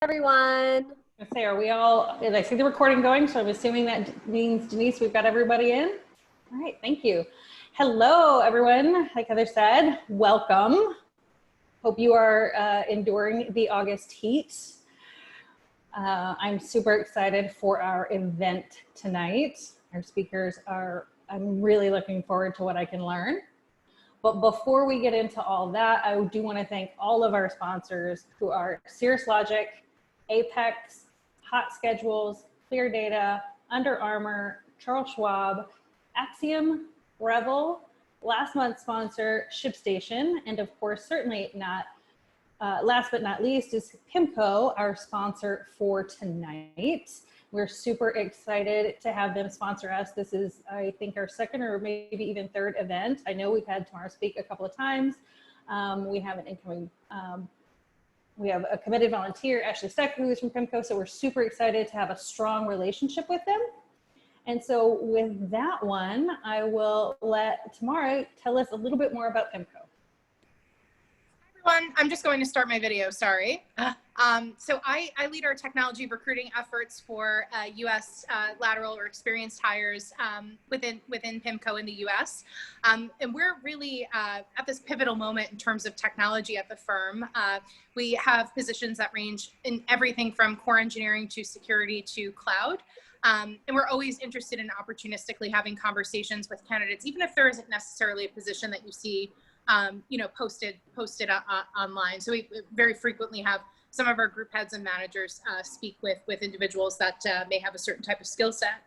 Everyone. I say, are we all, I see the recording going, so I'm assuming that means, Denise, we've got everybody in. All right, thank you. Hello, everyone. Like Heather said, welcome. Hope you are enduring the August heat. I'm super excited for our event tonight. Our speakers are, I'm really looking forward to what I can learn. But before we get into all that, I do want to thank all of our sponsors who are Cirrus Logic, Apex, Hot Schedules, Clear Data, Under Armour, Charles Schwab, Axiom, Revel, last month's sponsor, ShipStation, and of course, certainly not last but not least is PIMCO, our sponsor for tonight. We're super excited to have them sponsor us. This is, I think, our second or maybe even third event. I know we've had Tamara speak a couple of times. We have an incoming, we have a committed volunteer, Ashley Steck, who is from PIMCO, so we're super excited to have a strong relationship with them. And so with that one, I will let Tamara tell us a little bit more about PIMCO. Everyone, I'm just going to start my video, sorry. So I lead our technology recruiting efforts for U.S. lateral or experienced hires within PIMCO in the U.S. And we're really at this pivotal moment in terms of technology at the firm. We have positions that range in everything from core engineering to security to cloud. And we're always interested in opportunistically having conversations with candidates, even if there isn't necessarily a position that you see posted online. So we very frequently have some of our group heads and managers speak with individuals that may have a certain type of skill set.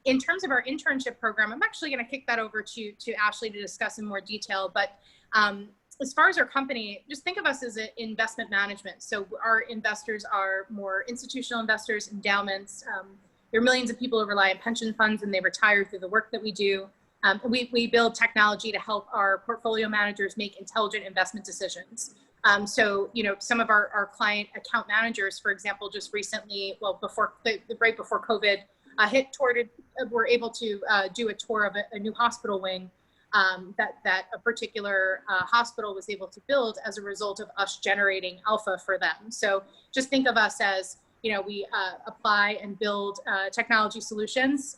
In terms of our internship program, I'm actually going to kick that over to Ashley to discuss in more detail. But as far as our company, just think of us as an investment management. So our investors are more institutional investors, endowments. There are millions of people who rely on pension funds and they retire through the work that we do. We build technology to help our portfolio managers make intelligent investment decisions. So, some of our client account managers, for example, just recently, well, right before COVID hit, were able to do a tour of a new hospital wing that a particular hospital was able to build as a result of us generating alpha for them. So just think of us as, we apply and build technology solutions.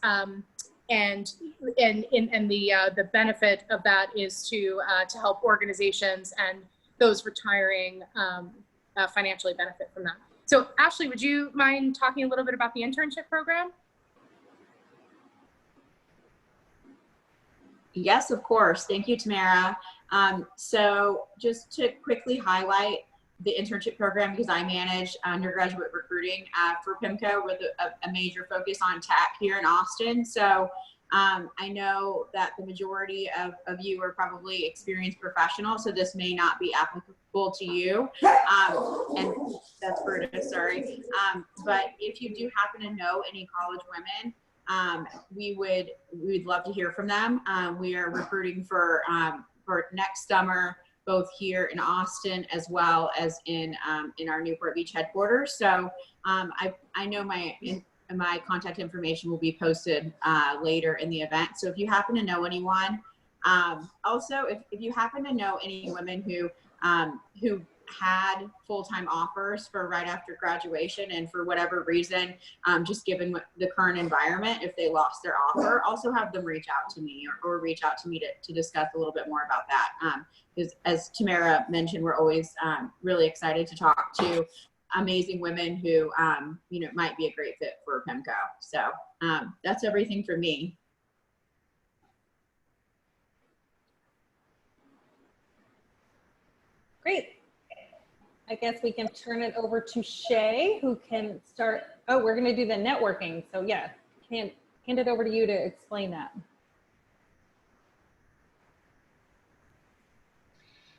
And the benefit of that is to help organizations and those retiring financially benefit from that. So Ashley, would you mind talking a little bit about the internship program? Yes, of course. Thank you, Tamara. So just to quickly highlight the internship program, because I manage undergraduate recruiting for PIMCO with a major focus on tech here in Austin. So I know that the majority of you are probably experienced professionals, so this may not be applicable to you. And that's Brutus, sorry. But if you do happen to know any college women, we'd love to hear from them. We are recruiting for next summer, both here in Austin as well as in our Newport Beach headquarters. So I know my contact information will be posted later in the event. So if you happen to know anyone, also if you happen to know any women who had full-time offers for right after graduation and for whatever reason, just given the current environment, if they lost their offer, also have them reach out to me or reach out to me to discuss a little bit more about that. Because as Tamara mentioned, we're always really excited to talk to amazing women who might be a great fit for PIMCO. So that's everything for me. Great. I guess we can turn it over to Shay, who can start. Oh, we're going to do the networking. So yeah, hand it over to you to explain that.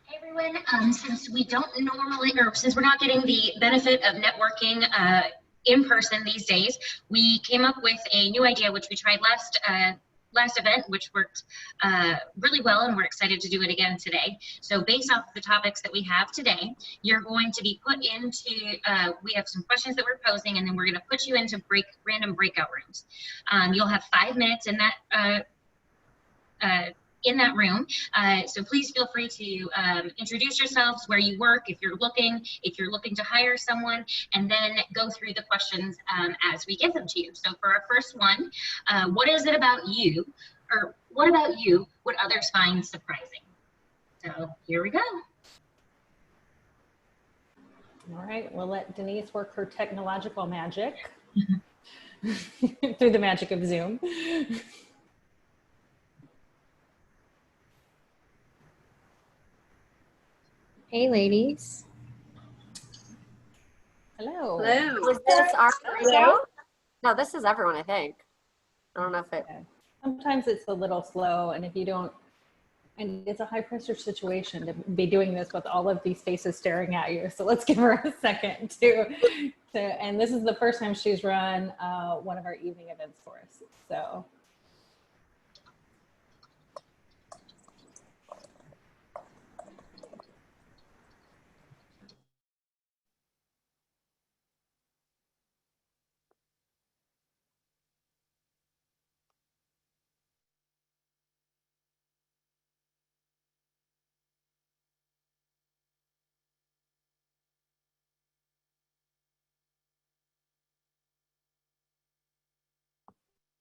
Hey everyone, since we don't normally, or since we're not getting the benefit of networking in person these days, we came up with a new idea, which we tried last event, which worked really well, and we're excited to do it again today. So based off the topics that we have today, you're going to be put into, we have some questions that we're posing, and then we're gonna put you into random breakout rooms. You'll have 5 minutes in that in that room. So please feel free to introduce yourselves, where you work, if you're looking to hire someone, and then go through the questions as we give them to you. So for our first one, what is it about you, or what about you would others find surprising? So here we go. All right, we'll let Denise work her technological magic through the magic of Zoom. Hey, ladies. Hello. Hello. Is this our show? No, this is everyone, I think. I don't know if it... Okay. Sometimes it's a little slow, and if you don't, and it's a high pressure situation to be doing this with all of these faces staring at you. So let's give her a second and this is the first time she's run one of our evening events for us. So.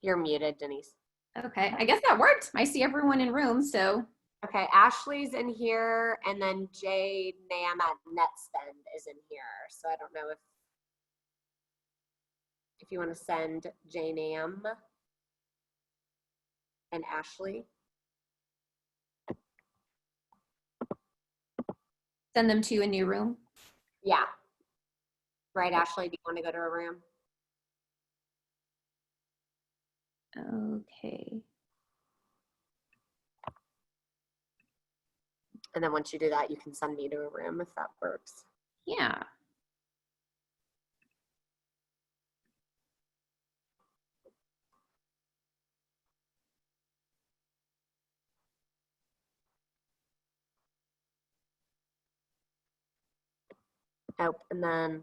You're muted, Denise. Okay, I guess that worked. I see everyone in room, so. Okay, Ashley's in here, and then Jay Nam at NetSpend is in here. So I don't know if you want to send Jay Nam and Ashley. Send them to a new room. Yeah. Right, Ashley, do you want to go to a room? Okay. And then once you do that, you can send me to a room if that works. Yeah. Oh, and then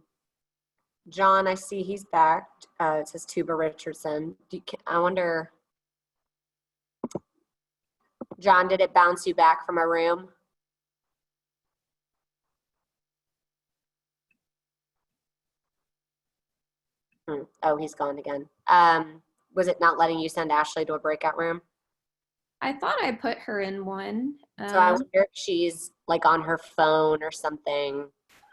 John, I see he's back. It says Tuba Richardson. I wonder, John, did it bounce you back from a room? Oh, he's gone again. Was it not letting you send Ashley to a breakout room? I thought I put her in one. So I wonder if she's like on her phone or something.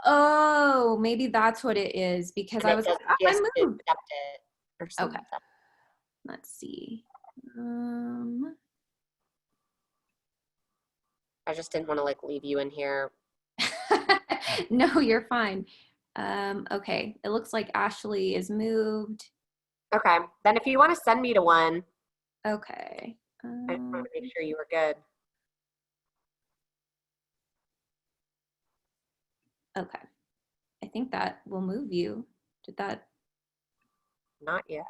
Oh, maybe that's what it is, because I was like, She has I to moved. accept it or something. Okay. Let's see. I just didn't want to like leave you in here. No, you're fine. Okay, it looks like Ashley is moved. Okay, then if you want to send me to one. Okay. I just want to make sure you were good. Okay. I think that will move you. Did that? Not yet.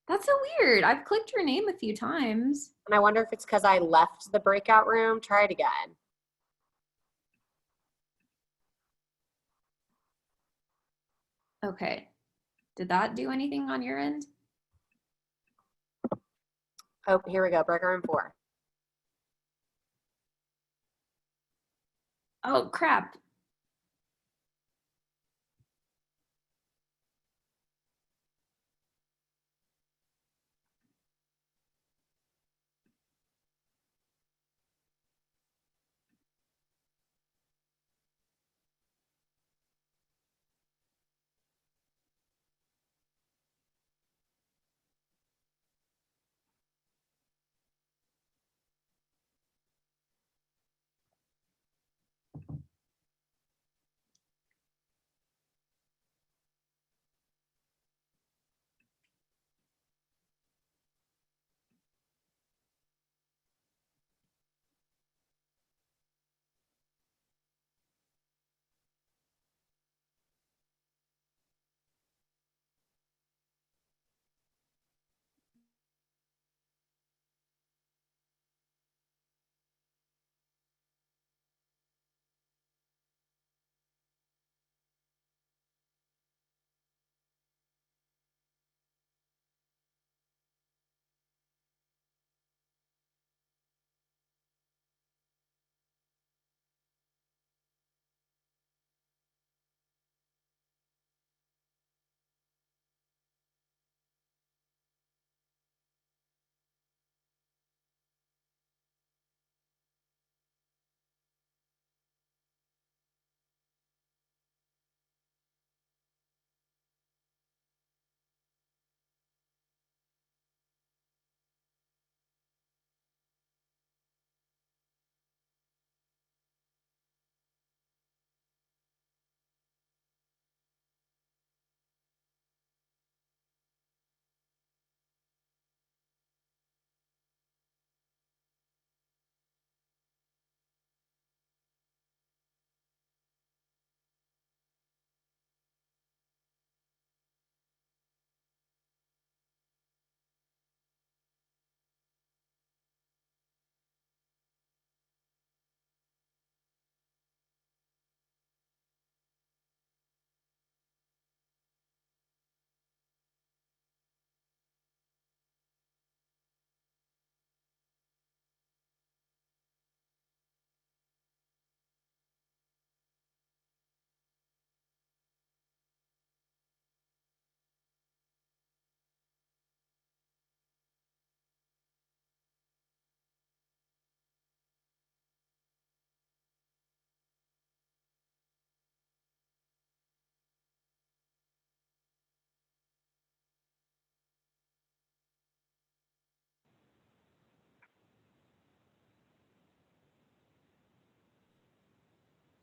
That's so weird. I've clicked your name a few times. And I wonder if it's because I left the breakout room. Try it again. Okay. Did that do anything on your end? Oh, here we go. Breakout room 4. Oh, crap.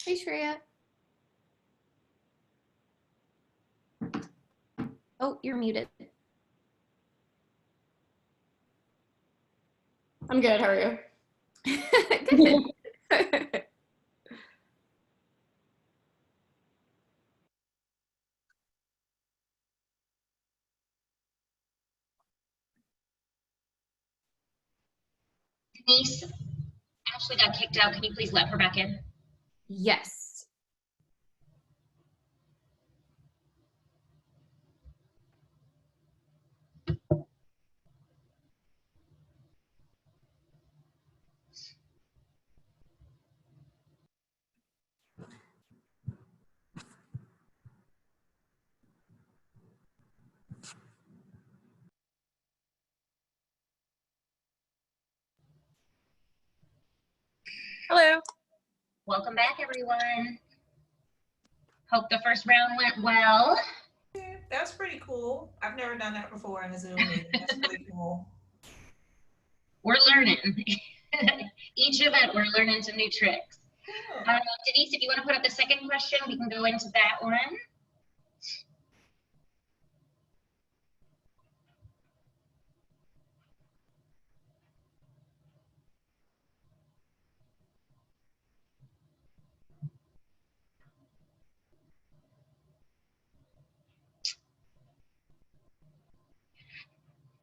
Hey, Shreya. Oh, you're muted. I'm good. How are you? Good. Denise, Ashley got kicked out. Can you please let her back in? Yes. Hello. Welcome back, everyone. Hope the first round went well. Yeah, that's pretty cool. I've never done that before in a Zoom meeting. That's pretty cool. We're learning. Each event, we're learning some new tricks. Cool. Denise, if you want to put up the second question, we can go into that one.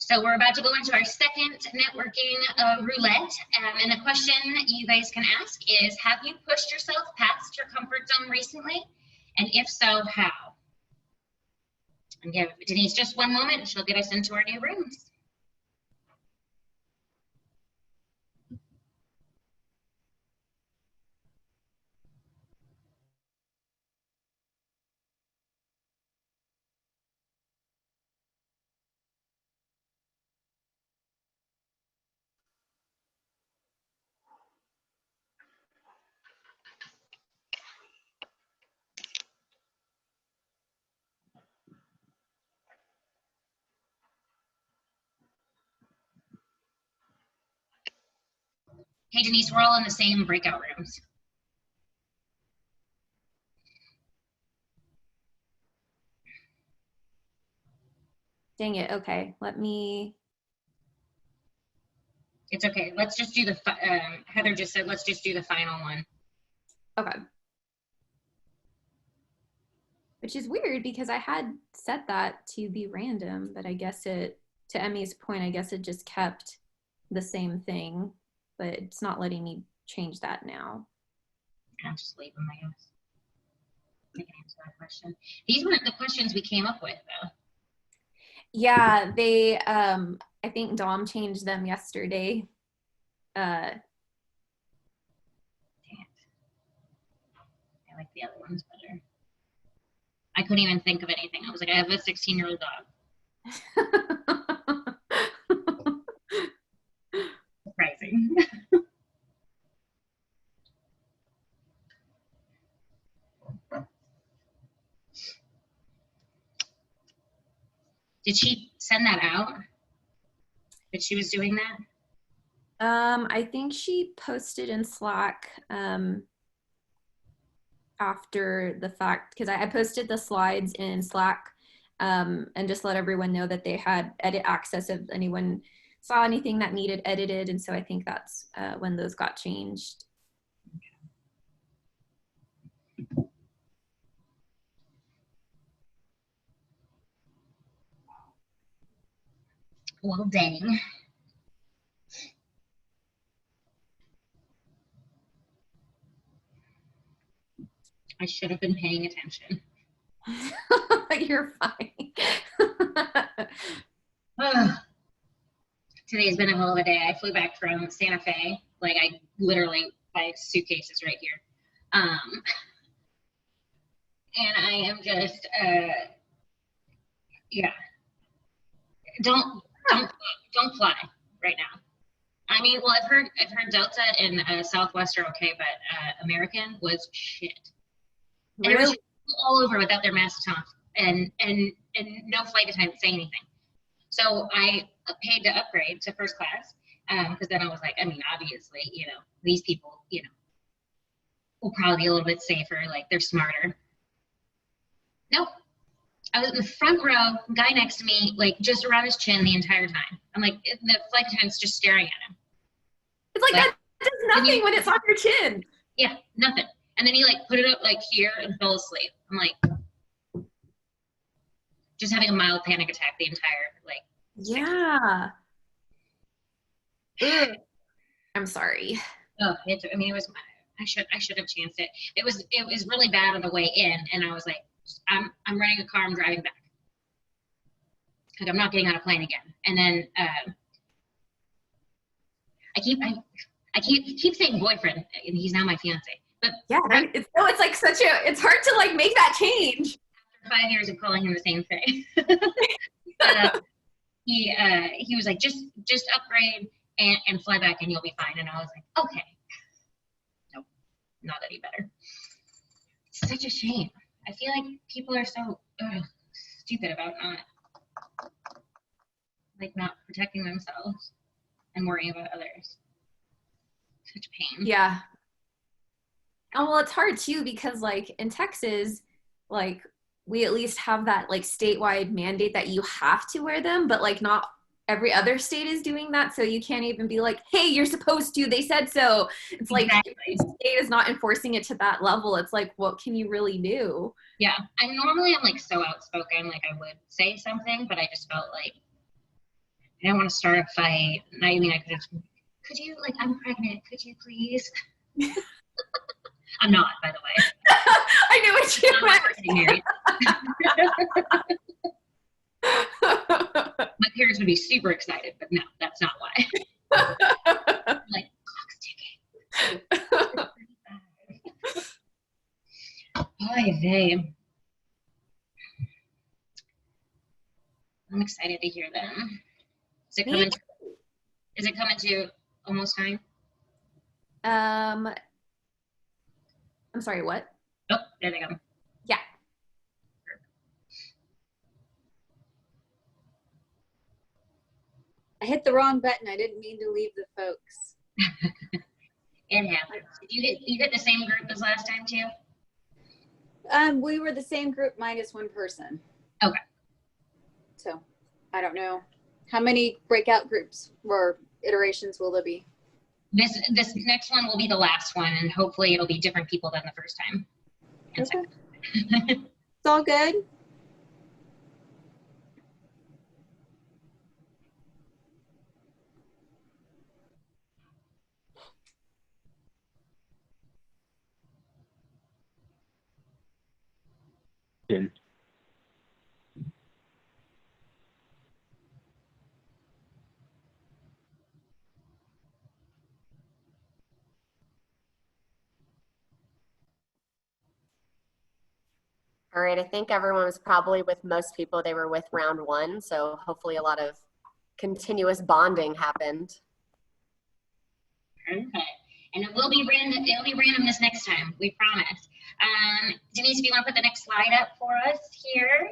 So we're about to go into our second networking roulette. And the question you guys can ask is, have you pushed yourself past your comfort zone recently? And if so, how? And give Denise just one moment, she'll get us into our new rooms. Hey, Denise, we're all in the same breakout rooms. Dang it. Okay. Let me. It's okay. Let's just do the, Heather just said, let's just do the final one. Okay. Which is weird because I had set that to be random, but I guess to Emmy's point, I guess it just kept the same thing, but it's not letting me change that now. I'll just leave them, I guess. I can answer that question. These weren't the questions we came up with, though. Yeah, they, I think Dom changed them yesterday. Damn it. I like the other ones better. I couldn't even think of anything. I was like, I have a 16-year-old dog. Surprising. Did she send that out? That she was doing that? I think she posted in Slack after the fact, because I posted the slides in Slack and just let everyone know that they had edit access if anyone saw anything that needed edited. And so I think that's when those got changed. Well, dang. I should have been paying attention. You're fine. Today's been a hell of a day. I flew back from Santa Fe. Like, I literally, my suitcases right here. And I am just, yeah. Don't fly right now. I mean, well, I've heard Delta and Southwest are okay, but American was shit. And it was all over without their masks on, and no flight attendant saying anything. So I paid to upgrade to first class, because then I was like, I mean, obviously, you know, these people, you know, will probably be a little bit safer. Like they're smarter. Nope. I was in the front row, guy next to me, like just around his chin the entire time. I'm like, the flight attendant's just staring at him. It's like that does nothing when it's on your chin. Yeah, nothing. And then he like put it up like here and fell asleep. I'm like, just having a mild panic attack the entire like. Yeah. Ugh. I'm sorry. Oh, I mean, it was. I should have chanced it. It was really bad on the way in, and I was like, I'm renting a car. I'm driving back. Like I'm not getting on a plane again. And then I keep saying boyfriend, and he's now my fiance. But yeah, it's like it's hard to like make that change. After 5 years of calling him the same thing, he was like, just upgrade and fly back, and you'll be fine. And I was like, okay. Nope, not any better. It's such a shame. I feel like people are so stupid about not protecting themselves and worrying about others. Such pain. Yeah. Oh, well, it's hard too because like in Texas, like we at least have that like statewide mandate that you have to wear them, but like not every other state is doing that. So you can't even be like, hey, you're supposed to, they said so. It's like exactly. if the state is not enforcing it to that level. It's like, what can you really do? Yeah. And normally I'm like so outspoken, like I would say something, but I just felt like I didn't want to start a fight. And I mean, could you, like, I'm pregnant, could you please? I'm not, by the way. I knew what you meant. Getting married. My parents would be super excited, but no, that's not why. Like, clock's ticking. Oy vey. I'm excited to hear them. Is it coming to almost time? I'm sorry, what? Oh, there they go. Yeah. I hit the wrong button. I didn't mean to leave the folks. It happens. Did you hit the same group as last time too? We were the same group minus one person. Okay. So I don't know. How many breakout groups or iterations will there be? This next one will be the last one, and hopefully it'll be different people than the first time. Okay. It's all good. In. All right, I think everyone was probably with most people they were with round one, so hopefully a lot of continuous bonding happened. Okay. And it will be random. It'll be random this next time. We promise. Denise, if you want to put the next slide up for us here.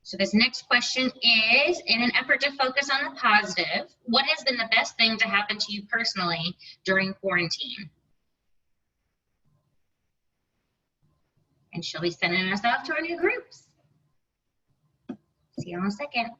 So this next question is, in an effort to focus on the positive, what has been the best thing to happen to you personally during quarantine? And she'll be sending us off to our new groups. See you in a second.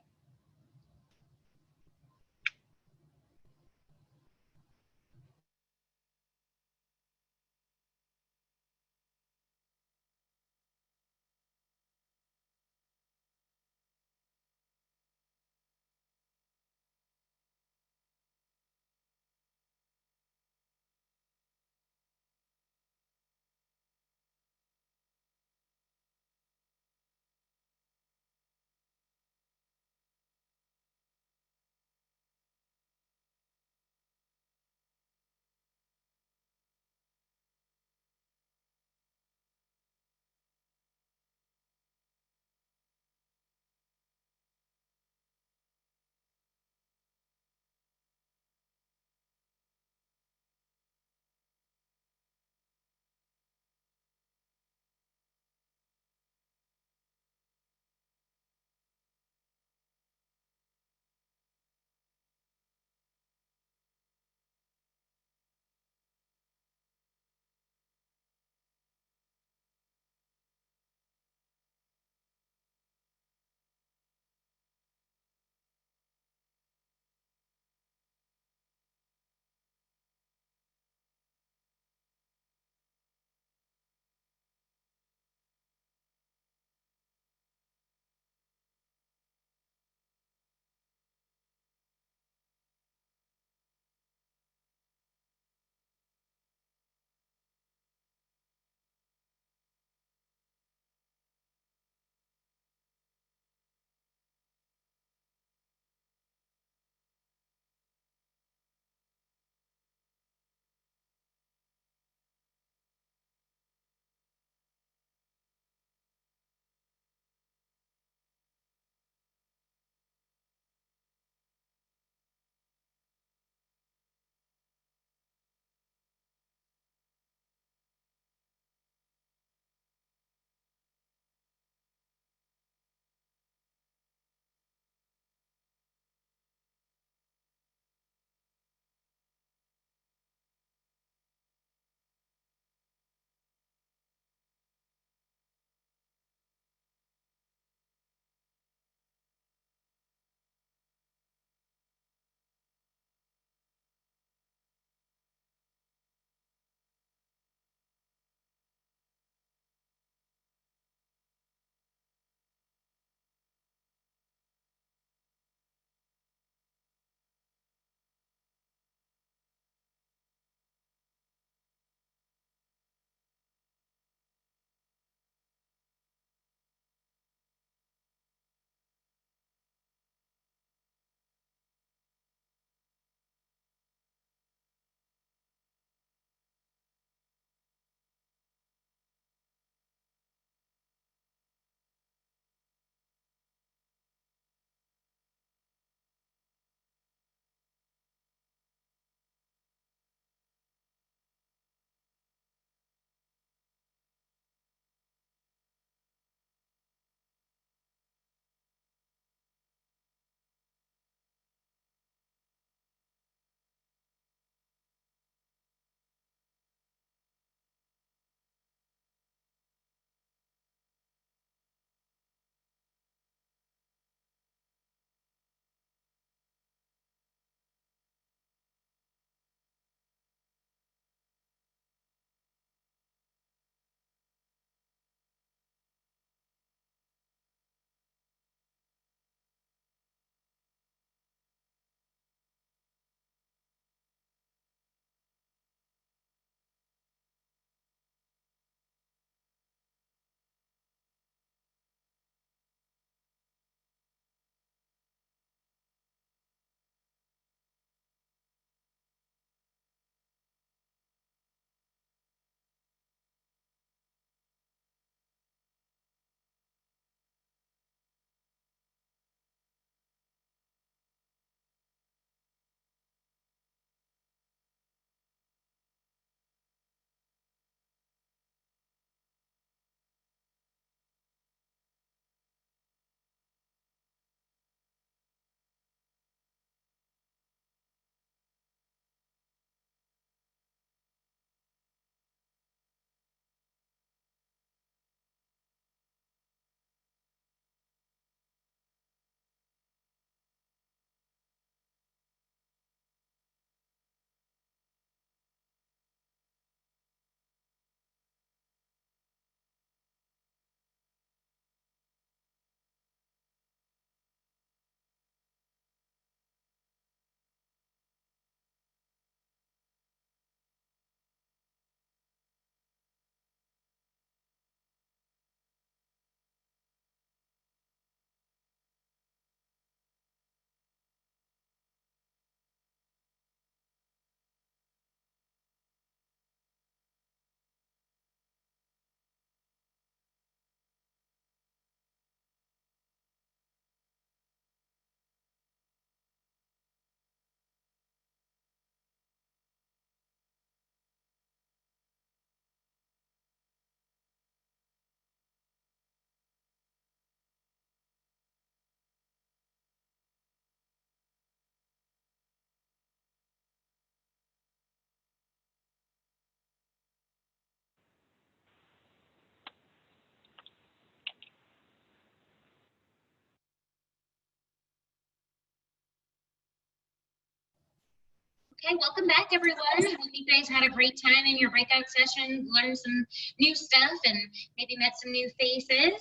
Okay, welcome back, everyone. I hope you guys had a great time in your breakout session, learned some new stuff, and maybe met some new faces.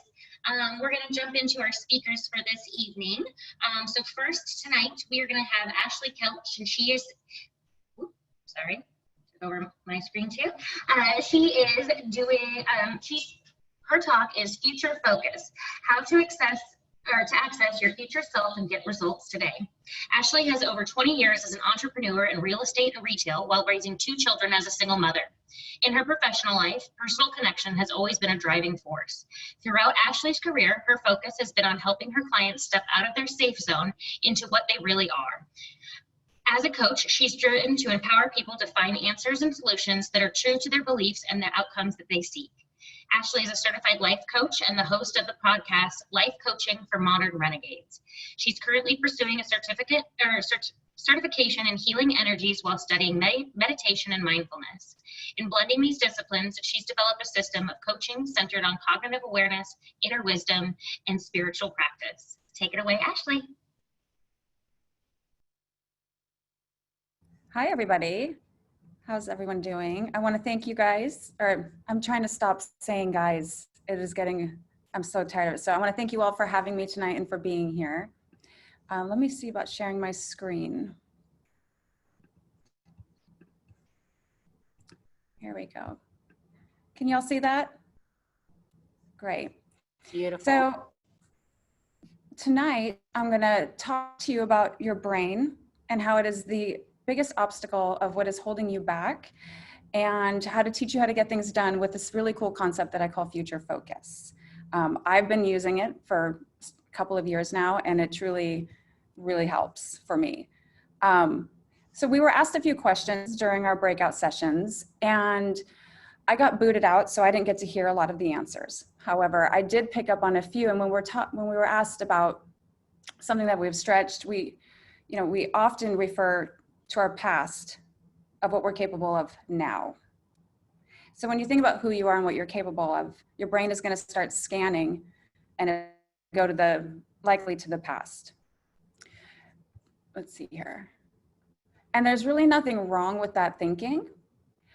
We're going to jump into our speakers for this evening. So first tonight, we are going to have Ashley Kelsch, and she is, oops, sorry, took over my screen too. She is doing, her talk is Future Focus, how to access your future self and get results today. Ashley has over 20 years as an entrepreneur in real estate and retail while raising 2 children as a single mother. In her professional life, personal connection has always been a driving force. Throughout Ashley's career, her focus has been on helping her clients step out of their safe zone into what they really are. As a coach, she's driven to empower people to find answers and solutions that are true to their beliefs and the outcomes that they seek. Ashley is a certified life coach and the host of the podcast Life Coaching for Modern Renegades. She's currently pursuing a certification in healing energies while studying meditation and mindfulness. In blending these disciplines, she's developed a system of coaching centered on cognitive awareness, inner wisdom, and spiritual practice. Take it away, Ashley. Hi, everybody. How's everyone doing? I want to thank you guys, or I'm trying to stop saying guys. I'm so tired of it. So I want to thank you all for having me tonight and for being here. Let me see about sharing my screen. Here we go. Can y'all see that? Great. Beautiful. So tonight I'm going to talk to you about your brain and how it is the biggest obstacle of what is holding you back, and how to teach you how to get things done with this really cool concept that I call Future Focus. I've been using it for a couple of years now, and it truly, really helps for me. So we were asked a few questions during our breakout sessions, and I got booted out, so I didn't get to hear a lot of the answers. However, I did pick up on a few, and when we were asked about something that we've stretched, we often refer to our past of what we're capable of now. So when you think about who you are and what you're capable of, your brain is going to start scanning and go to likely to the past. Let's see here. And there's really nothing wrong with that thinking.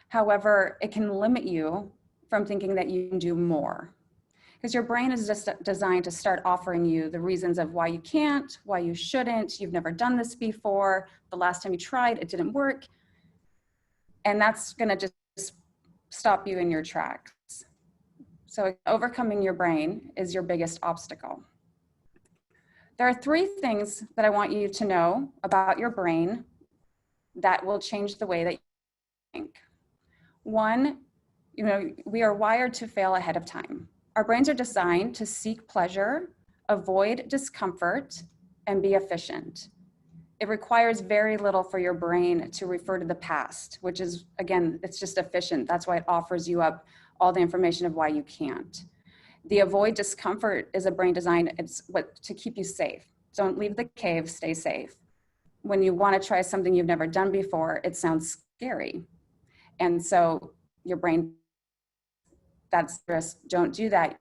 However, it can limit you from thinking that you can do more. Because your brain is just designed to start offering you the reasons of why you can't, why you shouldn't, you've never done this before, the last time you tried, it didn't work. And that's gonna just stop you in your tracks. So overcoming your brain is your biggest obstacle. There are 3 things that I want you to know about your brain that will change the way that you think. 1, we are wired to fail ahead of time. Our brains are designed to seek pleasure, avoid discomfort, and be efficient. It requires very little for your brain to refer to the past, which is, again, it's just efficient. That's why it offers you up all the information of why you can't. The avoid discomfort is a brain design, to keep you safe. Don't leave the cave, stay safe. When you want to try something you've never done before, it sounds scary. And so your brain, that's just, don't do that.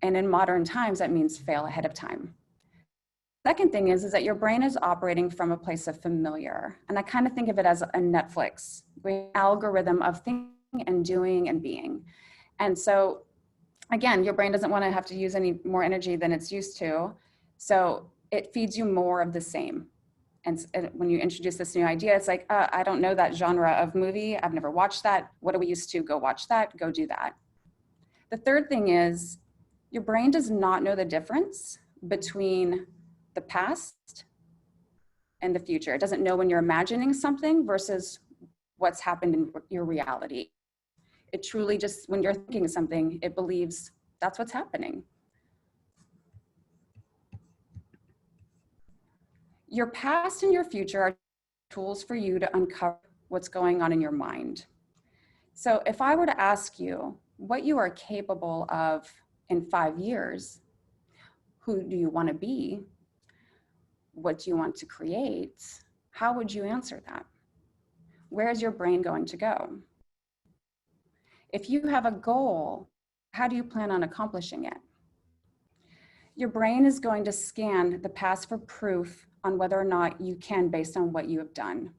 And in modern times, that means fail ahead of time. Second thing is that your brain is operating from a place of familiar. And I kind of think of it as a Netflix, algorithm of thinking and doing and being. And so again, your brain doesn't want to have to use any more energy than it's used to. So it feeds you more of the same. And when you introduce this new idea, it's like, I don't know that genre of movie. I've never watched that. What are we used to? Go watch that, go do that. The third thing is your brain does not know the difference between the past and the future. It doesn't know when you're imagining something versus what's happened in your reality. It truly just, when you're thinking something, it believes that's what's happening. Your past and your future are tools for you to uncover what's going on in your mind. So if I were to ask you what you are capable of in 5 years, who do you want to be? What do you want to create? How would you answer that? Where is your brain going to go? If you have a goal, how do you plan on accomplishing it? Your brain is going to scan the past for proof on whether or not you can based on what you have done.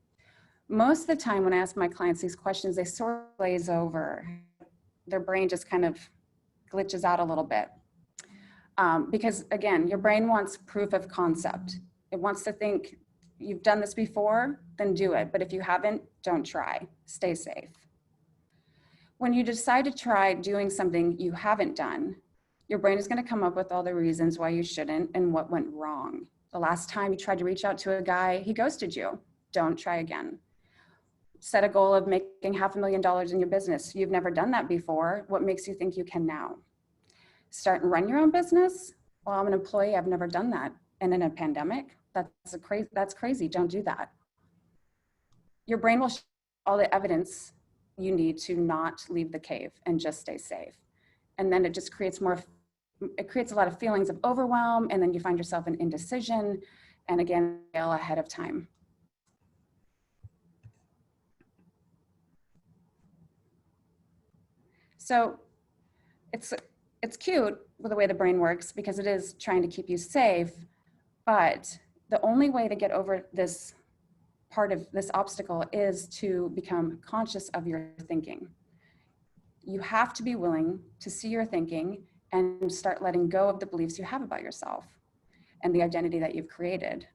Most of the time when I ask my clients these questions, they sort of glaze over. Their brain just kind of glitches out a little bit. Because again, your brain wants proof of concept. It wants to think, you've done this before, then do it. But if you haven't, don't try. Stay safe. When you decide to try doing something you haven't done, your brain is going to come up with all the reasons why you shouldn't and what went wrong. The last time you tried to reach out to a guy, he ghosted you. Don't try again. Set a goal of making $500,000 in your business. You've never done that before. What makes you think you can now? Start and run your own business? Well, I'm an employee. I've never done that. And in a pandemic, that's crazy. Don't do that. Your brain will show all the evidence you need to not leave the cave and just stay safe. And then it just creates a lot of feelings of overwhelm, and then you find yourself in indecision, and again, fail ahead of time. So it's cute with the way the brain works because it is trying to keep you safe, but the only way to get over this part of this obstacle is to become conscious of your thinking. You have to be willing to see your thinking and start letting go of the beliefs you have about yourself and the identity that you've created.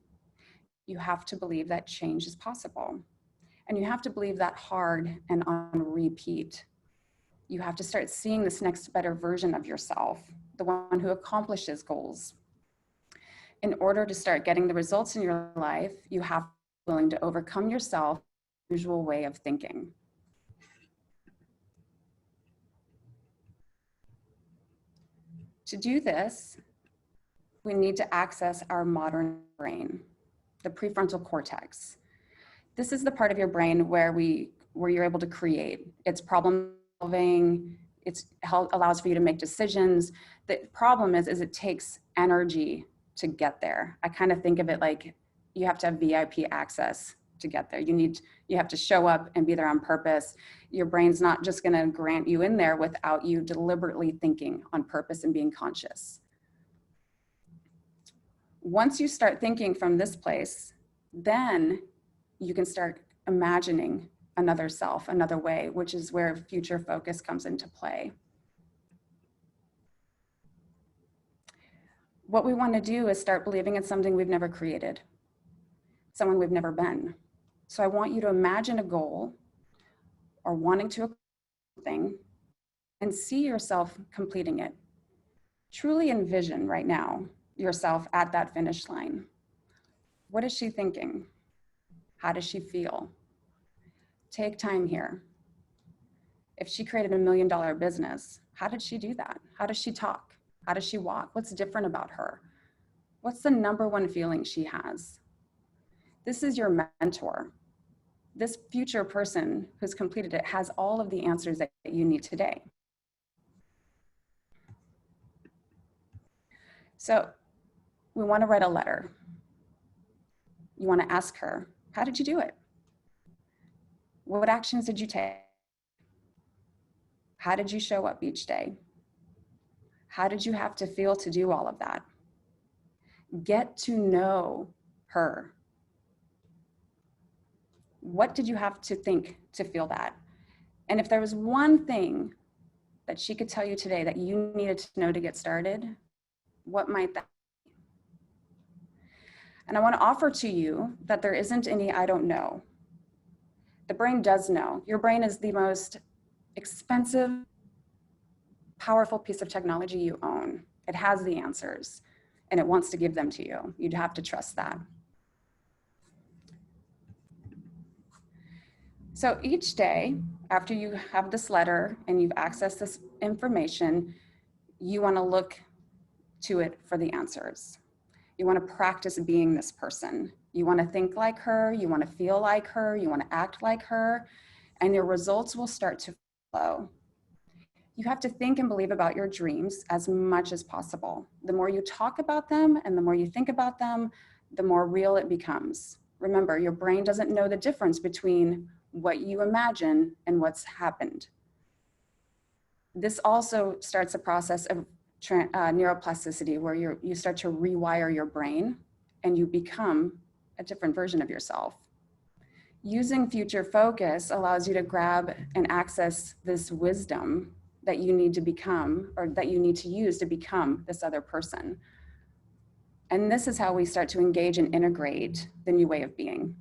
You have to believe that change is possible. And you have to believe that hard and on repeat. You have to start seeing this next better version of yourself, the one who accomplishes goals. In order to start getting the results in your life, you have to be willing to overcome yourself, usual way of thinking. To do this, we need to access our modern brain, the prefrontal cortex. This is the part of your brain where you're able to create. It's problem solving, it allows for you to make decisions. The problem is it takes energy to get there. I kind of think of it like you have to have VIP access to get there. You have to show up and be there on purpose. Your brain's not just going to grant you in there without you deliberately thinking on purpose and being conscious. Once you start thinking from this place, then you can start imagining another self, another way, which is where future focus comes into play. What we want to do is start believing in something we've never created, someone we've never been. So I want you to imagine a goal or wanting to accomplish something and see yourself completing it. Truly envision right now yourself at that finish line. What is she thinking? How does she feel? Take time here. If she created $1 million business, how did she do that? How does she talk? How does she walk? What's different about her? What's the number one feeling she has? This is your mentor. This future person who's completed it has all of the answers that you need today. So we want to write a letter. You want to ask her, how did you do it? What actions did you take? How did you show up each day? How did you have to feel to do all of that? Get to know her. What did you have to think to feel that? And if there was one thing that she could tell you today that you needed to know to get started, what might that be? And I want to offer to you that there isn't any I don't know. The brain does know. Your brain is the most expensive, powerful piece of technology you own. It has the answers and it wants to give them to you. You'd have to trust that. So each day, after you have this letter and you've accessed this information, you want to look to it for the answers. You want to practice being this person. You want to think like her, you want to feel like her, you want to act like her, and your results will start to flow. You have to think and believe about your dreams as much as possible. The more you talk about them and the more you think about them, the more real it becomes. Remember, your brain doesn't know the difference between what you imagine and what's happened. This also starts a process of neuroplasticity where you start to rewire your brain and you become a different version of yourself. Using future focus allows you to grab and access this wisdom that you need to become, or that you need to use to become this other person. And this is how we start to engage and integrate the new way of being.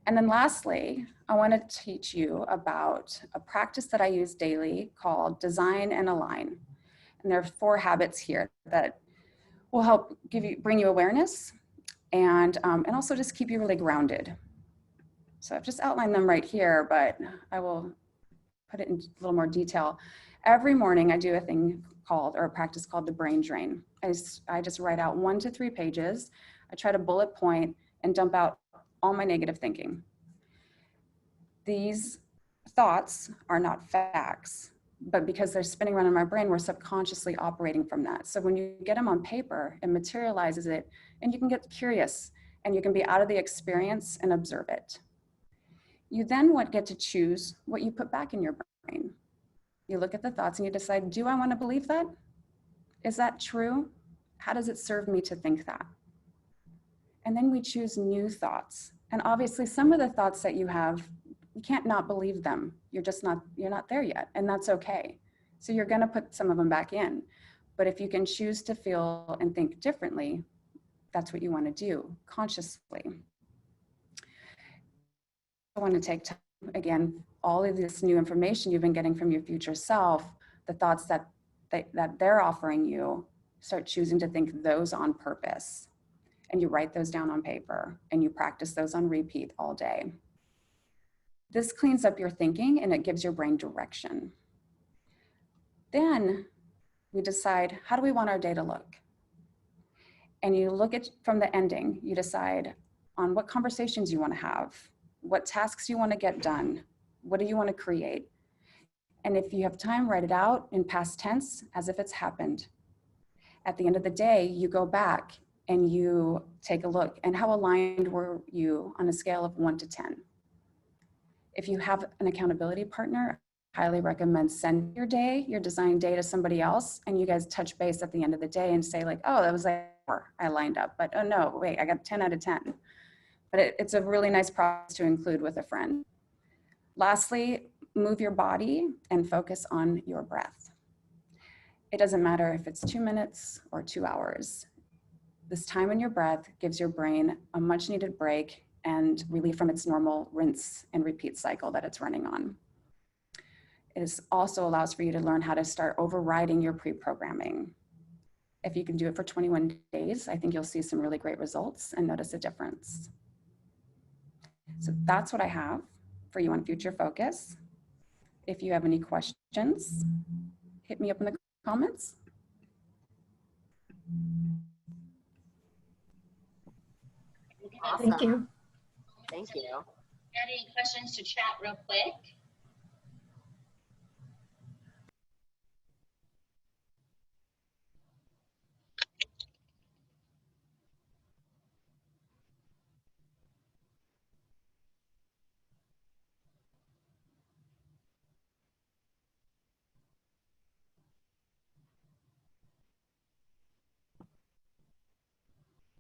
And then lastly, I want to teach you about a practice that I use daily called Design and Align. And there are 4 habits here that will help bring you awareness and also just keep you really grounded. So I've just outlined them right here, but I will put it in a little more detail. Every morning I do a practice called the brain drain. I just write out 1 to 3 pages. I try to bullet point and dump out all my negative thinking. These thoughts are not facts, but because they're spinning around in my brain, we're subconsciously operating from that. So when you get them on paper, it materializes it, and you can get curious, and you can be out of the experience and observe it. You then get to choose what you put back in your brain. You look at the thoughts and you decide, do I want to believe that? Is that true? How does it serve me to think that? And then we choose new thoughts. And obviously some of the thoughts that you have, you can't not believe them. You're not there yet, and that's okay. So you're gonna put some of them back in. But if you can choose to feel and think differently, that's what you wanna do consciously. I wanna take time, again, all of this new information you've been getting from your future self, the thoughts that they're offering you, start choosing to think those on purpose. And you write those down on paper and you practice those on repeat all day. This cleans up your thinking and it gives your brain direction. Then we decide, how do we want our day to look? And you look at from the ending, you decide on what conversations you want to have, what tasks you want to get done, what do you want to create? And if you have time, write it out in past tense as if it's happened. At the end of the day, you go back and you take a look and how aligned were you on a scale of 1 to 10. If you have an accountability partner, I highly recommend send your design day to somebody else, and you guys touch base at the end of the day and say like, oh, that was like 4, I lined up, but oh no, wait, I got 10 out of 10. But it's a really nice process to include with a friend. Lastly, move your body and focus on your breath. It doesn't matter if it's 2 minutes or 2 hours. This time in your breath gives your brain a much needed break and relief from its normal rinse and repeat cycle that it's running on. It also allows for you to learn how to start overriding your pre-programming. If you can do it for 21 days, I think you'll see some really great results and notice a difference. So that's what I have for you on Future Focus. If you have any questions, hit me up in the comments. Awesome. Thank you. Thank you. Add any questions to chat real quick?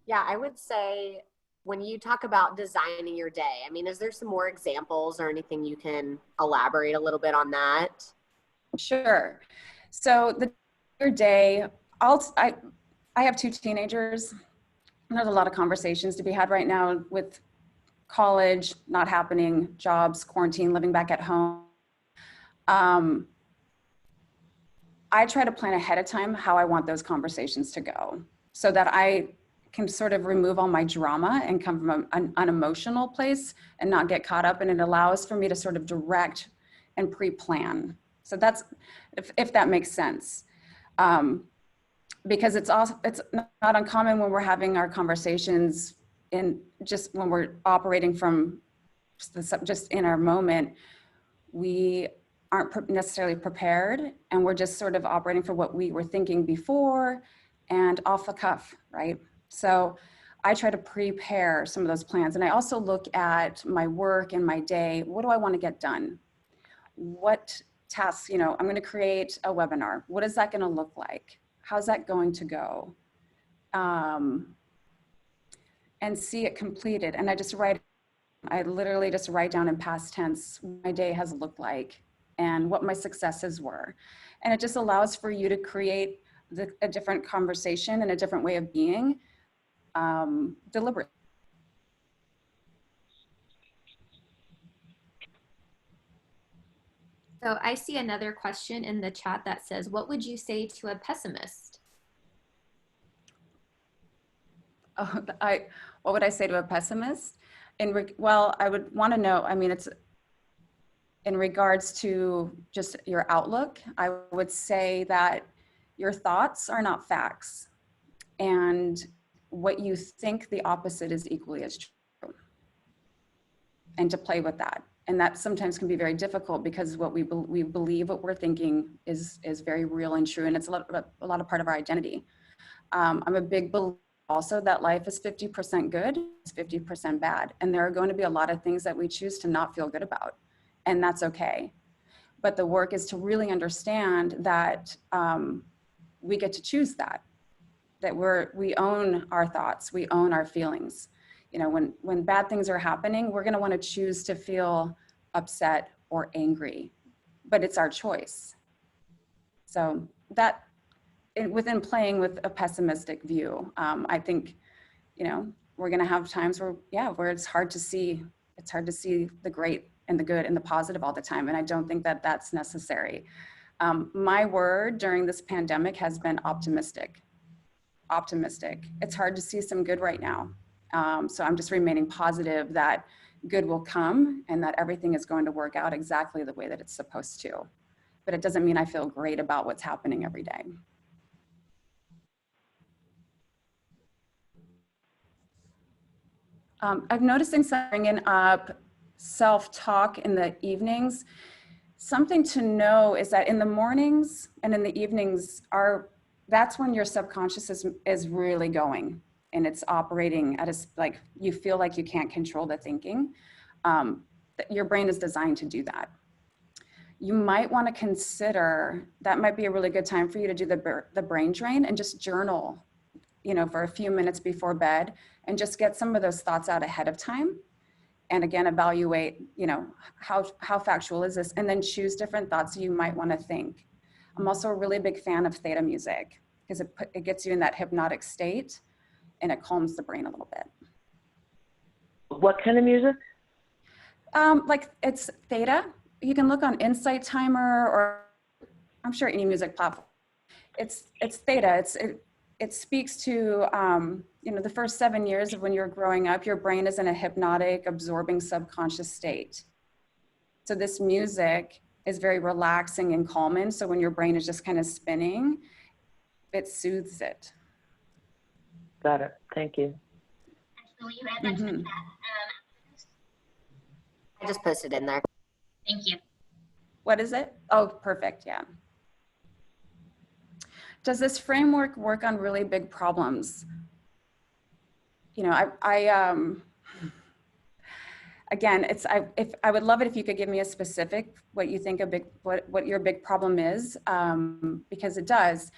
Yeah, I would say when you talk about designing your day, I mean, is there some more examples or anything you can elaborate a little bit on that? Sure. So the day, I have 2 teenagers. There's a lot of conversations to be had right now with college not happening, jobs, quarantine, living back at home. I try to plan ahead of time how I want those conversations to go so that I can sort of remove all my drama and come from an emotional place and not get caught up, and it allows for me to sort of direct and pre-plan. So that's, if that makes sense. Because it's not uncommon when we're having our conversations in just when we're operating from just in our moment, we aren't necessarily prepared and we're just sort of operating for what we were thinking before and off the cuff, right? So I try to prepare some of those plans. And I also look at my work and my day. What do I want to get done? What tasks, I'm going to create a webinar. What is that going to look like? How's that going to go? And see it completed. And I just write I literally just write down in past tense what my day has looked like and what my successes were. And it just allows for you to create a different conversation and a different way of being deliberate. So I see another question in the chat that says, what would you say to a pessimist? Oh, what would I say to a pessimist? Well, I would want to know, I mean, it's in regards to just your outlook, I would say that your thoughts are not facts. And what you think the opposite is equally as true. And to play with that. And that sometimes can be very difficult because what we believe what we're thinking is very real and true. And it's a lot of part of our identity. I'm a big believer also that life is 50% good, it's 50% bad. And there are going to be a lot of things that we choose to not feel good about. And that's okay. But the work is to really understand that we get to choose that we own our thoughts, we own our feelings. You know, when bad things are happening, we're gonna wanna choose to feel upset or angry, but it's our choice. So that, within playing with a pessimistic view, I think, you know, we're gonna have times where, yeah, where it's hard to see the great and the good and the positive all the time. And I don't think that that's necessary. My word during this pandemic has been optimistic. It's hard to see some good right now. So I'm just remaining positive that good will come and that everything is going to work out exactly the way that it's supposed to. But it doesn't mean I feel great about what's happening every day. I've noticed in bringing up self-talk in the evenings. Something to know is that in the mornings and in the evenings, that's when your subconscious is really going and it's operating at like, you feel like you can't control the thinking. Your brain is designed to do that. You might want to consider, that might be a really good time for you to do the brain drain and just journal, you know, for a few minutes before bed and just get some of those thoughts out ahead of time. And again, evaluate, you know, how factual is this? And then choose different thoughts you might want to think. I'm also a really big fan of theta music because it gets you in that hypnotic state and it calms the brain a little bit. What kind of music? Like it's theta. You can look on Insight Timer or I'm sure any music platform. It's theta. It speaks to, you know, the first 7 years of when you're growing up, your brain is in a hypnotic, absorbing subconscious state. So this music is very relaxing and calming. So when your brain is just kind of spinning, it soothes it. Got it. Thank you. Will you add that to the chat? I just posted in there. Thank you. What is it? Oh, perfect. Yeah. Does this framework work on really big problems? You know, again, I would love it if you could give me a specific, what you think what your big problem is, because it does.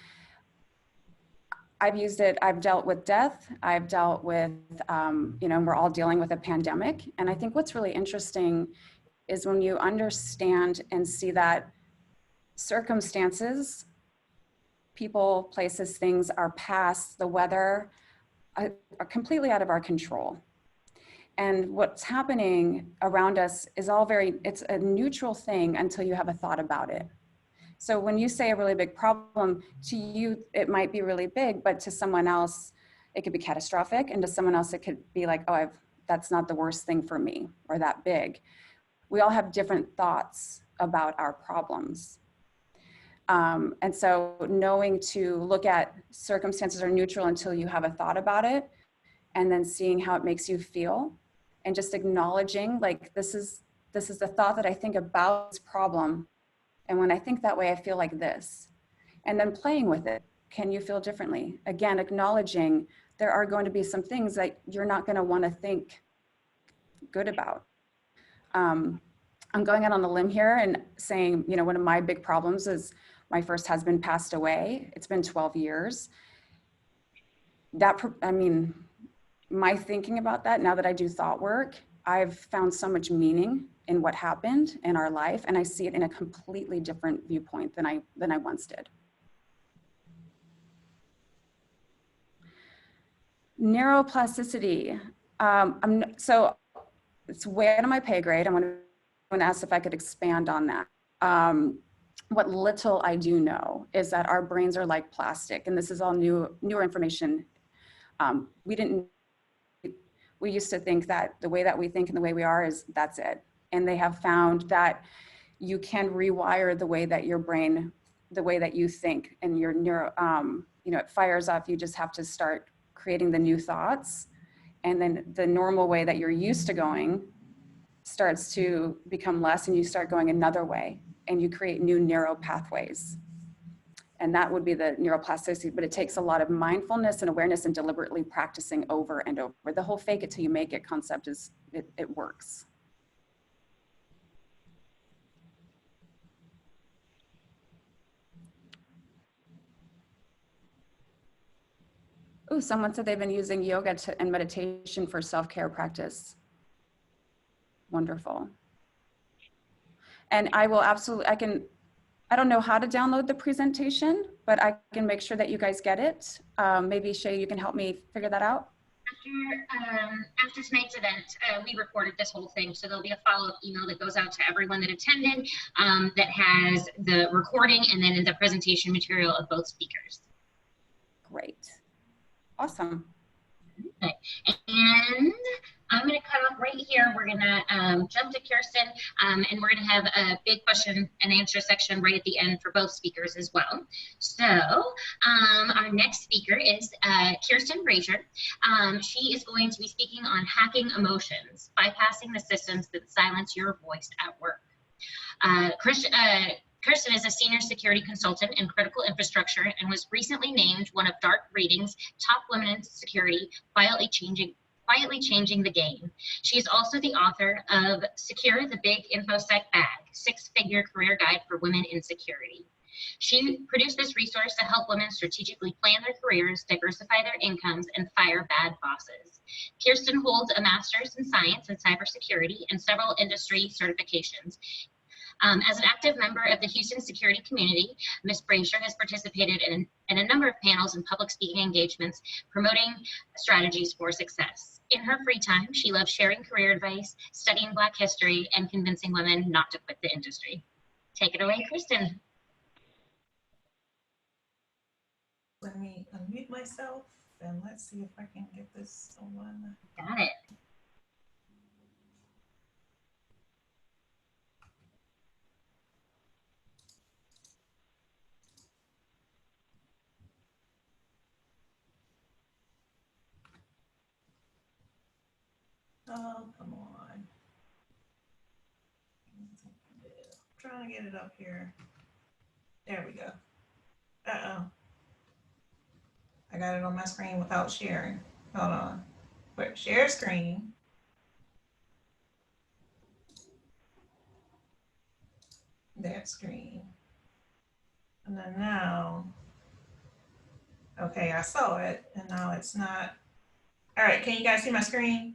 I've used it, I've dealt with death, I've dealt with, you know, we're all dealing with a pandemic. And I think what's really interesting is when you understand and see that circumstances, people, places, things, our past, the weather, are completely out of our control. And what's happening around us is all it's a neutral thing until you have a thought about it. So when you say a really big problem, to you, it might be really big, but to someone else, it could be catastrophic. And to someone else, it could be like, oh, that's not the worst thing for me or that big. We all have different thoughts about our problems. And so knowing to look at circumstances are neutral until you have a thought about it, and then seeing how it makes you feel, and just acknowledging like, this is the thought that I think about this problem. And when I think that way, I feel like this. And then playing with it. Can you feel differently? Again, acknowledging there are going to be some things that you're not going to want to think good about. I'm going out on a limb here and saying, you know, one of my big problems is my first husband passed away. It's been 12 years. I mean, my thinking about that, now that I do thought work, I've found so much meaning in what happened in our life, and I see it in a completely different viewpoint than I once did. Neuroplasticity. So it's way out of my pay grade. I'm going to ask if I could expand on that. What little I do know is that our brains are like plastic, and this is all newer information. We used to think that the way that we think and the way we are is that's it. And they have found that you can rewire the way that your brain, the way that you think, and your it fires up. You just have to start creating the new thoughts. And then the normal way that you're used to going starts to become less, and you start going another way, and you create new neural pathways. And that would be the neuroplasticity, but it takes a lot of mindfulness and awareness and deliberately practicing over and over. The whole fake it till you make it concept it works. Oh, someone said they've been using yoga and meditation for self-care practice. Wonderful. And I will absolutely, I don't know how to download the presentation, but I can make sure that you guys get it. Maybe Shay, you can help me figure that out. After tonight's event, we recorded this whole thing, so there'll be a follow-up email that goes out to everyone that attended that has the recording and then the presentation material of both speakers. Great. Awesome. Okay. And I'm going to cut off right here. We're going to jump to Keirsten, and we're going to have a big question and answer section right at the end for both speakers as well. So our next speaker is Keirsten Brazier. She is going to be speaking on hacking emotions, bypassing the systems that silence your voice at work. Keirsten is a senior security consultant in critical infrastructure and was recently named one of Dark Ratings' top women in security, quietly changing the game. She is also the author of Secure the Big InfoSec Bag, 6-figure career guide for women in security. She produced this resource to help women strategically plan their careers, diversify their incomes, and fire bad bosses. Keirsten holds a master's in science and cybersecurity and several industry certifications. As an active member of the Houston security community, Ms. Brazier has participated in a number of panels and public speaking engagements promoting strategies for success. In her free time, she loves sharing career advice, studying Black history, and convincing women not to quit the industry. Take it away, Keirsten. Let me unmute myself and let's see if I can get this on. Got it. Oh, come on. I'm trying to get it up here. There we go. Uh-oh. I got it on my screen without sharing. Hold on. Wait, share screen. That screen. And then now, okay, I saw it and now it's not. All right, can you guys see my screen?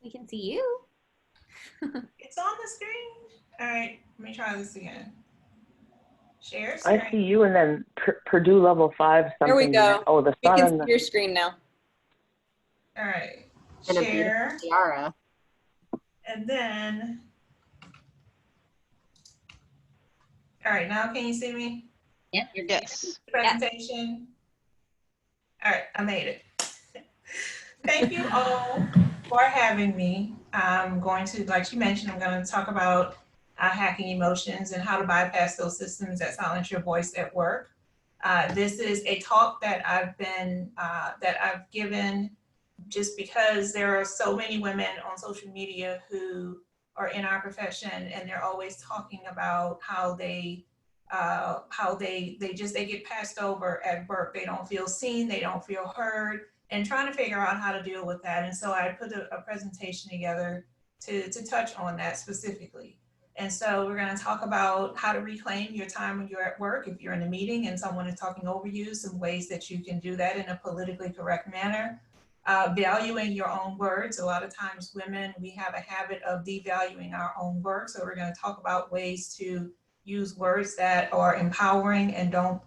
We can see you. It's on the screen. All right, let me try this again. Share screen. I see you, and then Purdue level 5 something. There we go. Oh, the We sun can and see the your screen now. All right, And a share. beautiful tiara. And then, all right, now can you see me? Yep, you're good. Yes. Presentation. All right, I made it. Thank you all for having me. I'm going to, like she mentioned, I'm going to talk about hacking emotions and how to bypass those systems that silence your voice at work. This is a talk that I've given just because there are so many women on social media who are in our profession, and they're always talking about how they get passed over at work. They don't feel seen, they don't feel heard, and trying to figure out how to deal with that. And so I put a presentation together to touch on that specifically. And so we're going to talk about how to reclaim your time when you're at work. If you're in a meeting and someone is talking over you, some ways that you can do that in a politically correct manner. Valuing your own words. A lot of times women, we have a habit of devaluing our own work. So we're going to talk about ways to use words that are empowering and don't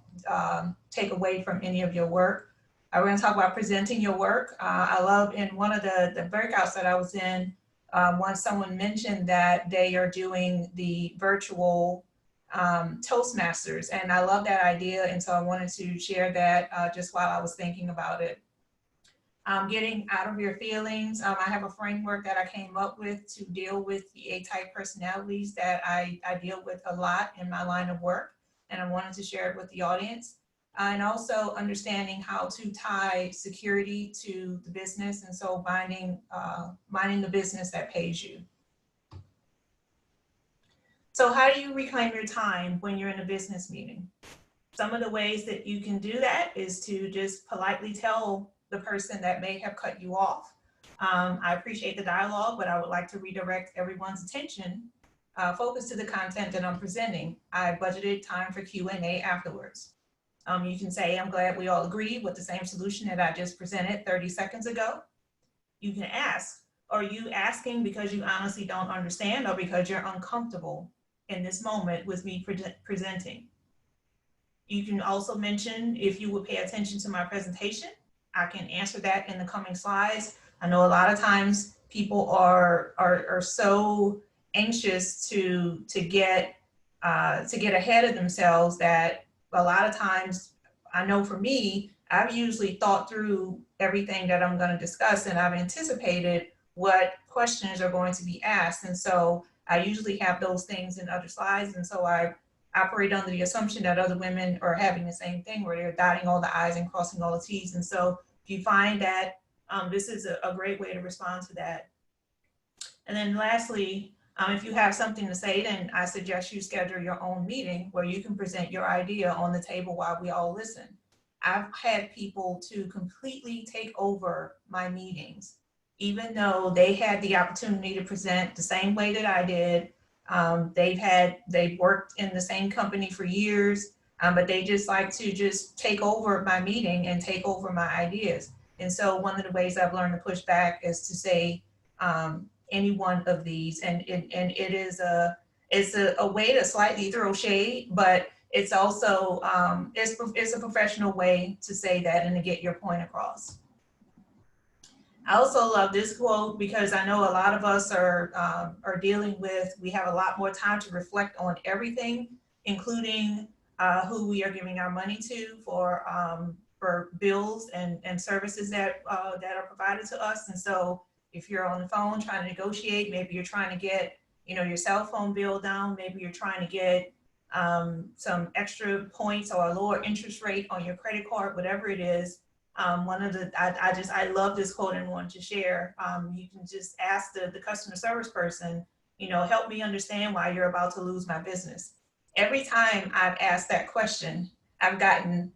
take away from any of your work. We're going to talk about presenting your work. I love in one of the breakouts that I was in, once someone mentioned that they are doing the virtual Toastmasters, and I love that idea, and so I wanted to share that just while I was thinking about it. Getting out of your feelings. I have a framework that I came up with to deal with the A-type personalities that I deal with a lot in my line of work, and I wanted to share it with the audience. And also understanding how to tie security to the business, and so minding the business that pays you. So how do you reclaim your time when you're in a business meeting? Some of the ways that you can do that is to just politely tell the person that may have cut you off, I appreciate the dialogue, but I would like to redirect everyone's attention, focus to the content that I'm presenting. I budgeted time for Q&A afterwards. You can say, I'm glad we all agree with the same solution that I just presented 30 seconds ago. You can ask, are you asking because you honestly don't understand or because you're uncomfortable in this moment with me presenting? You can also mention if you would pay attention to my presentation. I can answer that in the coming slides. I know a lot of times people are so anxious to get ahead of themselves that a lot of times, I know for me, I've usually thought through everything that I'm going to discuss, and I've anticipated what questions are going to be asked. And so I usually have those things in other slides. And so I operate under the assumption that other women are having the same thing, where they're dotting all the I's and crossing all the T's. And so if you find that, this is a great way to respond to that. And then lastly, if you have something to say, then I suggest you schedule your own meeting where you can present your idea on the table while we all listen. I've had people to completely take over my meetings, even though they had the opportunity to present the same way that I did. They've worked in the same company for years, but they just like to just take over my meeting and take over my ideas. And so one of the ways I've learned to push back is to say, any one of these, and it is a way to slightly throw shade, but it's also it's a professional way to say that and to get your point across. I also love this quote because I know a lot of us are dealing with, we have a lot more time to reflect on everything, including who we are giving our money to for bills and services that are provided to us. And so if you're on the phone trying to negotiate, maybe you're trying to get, your cell phone bill down, maybe you're trying to get some extra points or a lower interest rate on your credit card, whatever it is. I love this quote and want to share. You can just ask the customer service person, help me understand why you're about to lose my business. Every time I've asked that question, I've gotten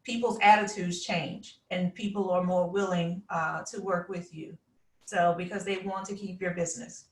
people's attitudes change and people are more willing to work with you. So because they want to keep your business.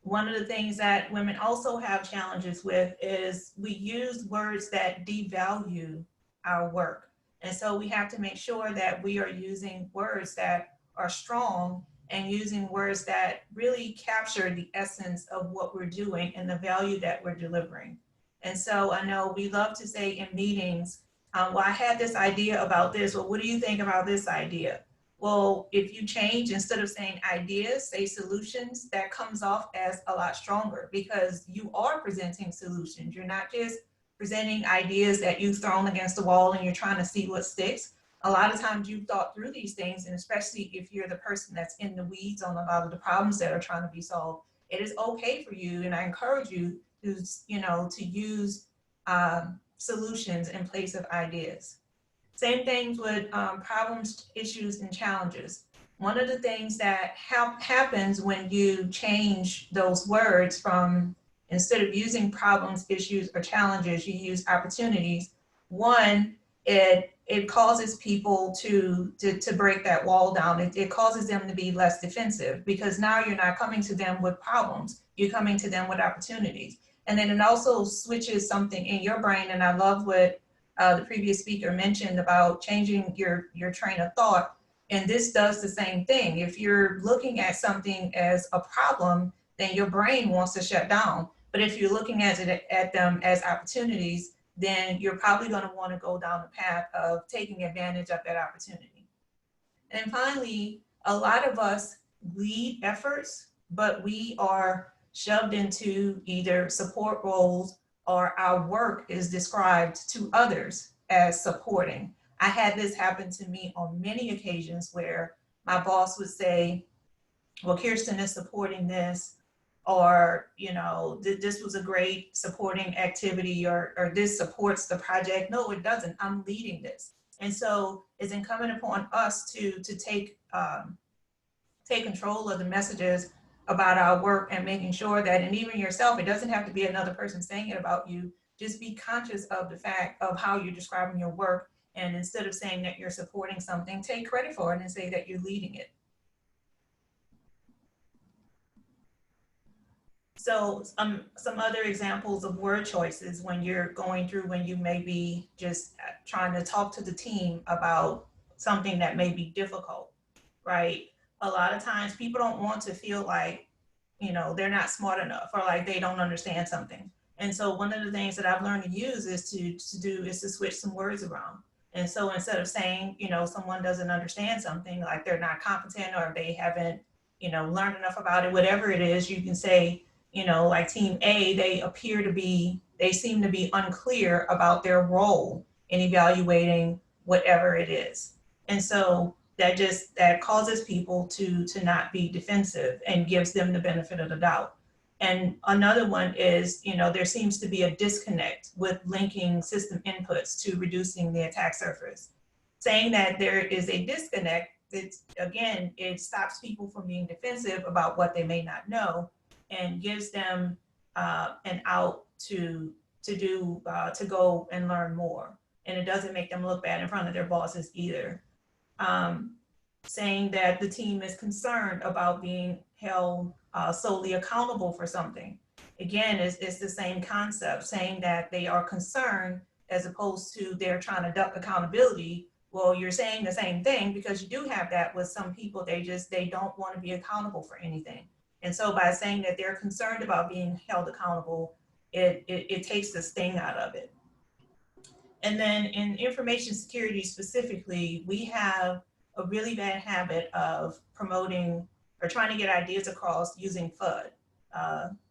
One of the things that women also have challenges with is we use words that devalue our work. And so we have to make sure that we are using words that are strong and using words that really capture the essence of what we're doing and the value that we're delivering. And so I know we love to say in meetings, well, I had this idea about this. Well, what do you think about this idea? Well, if you change, instead of saying ideas, say solutions, that comes off as a lot stronger because you are presenting solutions. You're not just presenting ideas that you've thrown against the wall and you're trying to see what sticks. A lot of times you've thought through these things, and especially if you're the person that's in the weeds on a lot of the problems that are trying to be solved, it is okay for you, and I encourage you to use solutions in place of ideas. Same things with problems, issues, and challenges. One of the things that happens when you change those words from, instead of using problems, issues, or challenges, you use opportunities. One, it causes people to break that wall down. It causes them to be less defensive because now you're not coming to them with problems. You're coming to them with opportunities. And then it also switches something in your brain. And I love what the previous speaker mentioned about changing your train of thought. And this does the same thing. If you're looking at something as a problem, then your brain wants to shut down. But if you're looking at them as opportunities, then you're probably going to want to go down the path of taking advantage of that opportunity. And finally, a lot of us lead efforts, but we are shoved into either support roles or our work is described to others as supporting. I had this happen to me on many occasions where my boss would say, well, Keirsten is supporting this, or, you know, this was a great supporting activity, or this supports the project. No, it doesn't. I'm leading this. And so it's incumbent upon us to take control of the messages about our work and making sure that, and even yourself, it doesn't have to be another person saying it about you. Just be conscious of the fact of how you're describing your work. And instead of saying that you're supporting something, take credit for it and say that you're leading it. So some other examples of word choices when you're going through, when you may be just trying to talk to the team about something that may be difficult, right? A lot of times people don't want to feel like, you know, they're not smart enough or like they don't understand something. And so one of the things that I've learned to use is to switch some words around. And so instead of saying, you know, someone doesn't understand something, like they're not competent or they haven't, you know, learned enough about it, whatever it is, you can say, you know, like team A, they seem to be unclear about their role in evaluating whatever it is. And so that causes people to not be defensive and gives them the benefit of the doubt. And another one is, you know, there seems to be a disconnect with linking system inputs to reducing the attack surface. Saying that there is a disconnect, it stops people from being defensive about what they may not know, and gives them an out to go and learn more. And it doesn't make them look bad in front of their bosses either. Saying that the team is concerned about being held solely accountable for something. Again, it's the same concept, saying that they are concerned as opposed to they're trying to duck accountability. Well, you're saying the same thing, because you do have that with some people. They don't want to be accountable for anything. And so by saying that they're concerned about being held accountable, it takes the sting out of it. And then in information security specifically, we have a really bad habit of promoting or trying to get ideas across using FUD.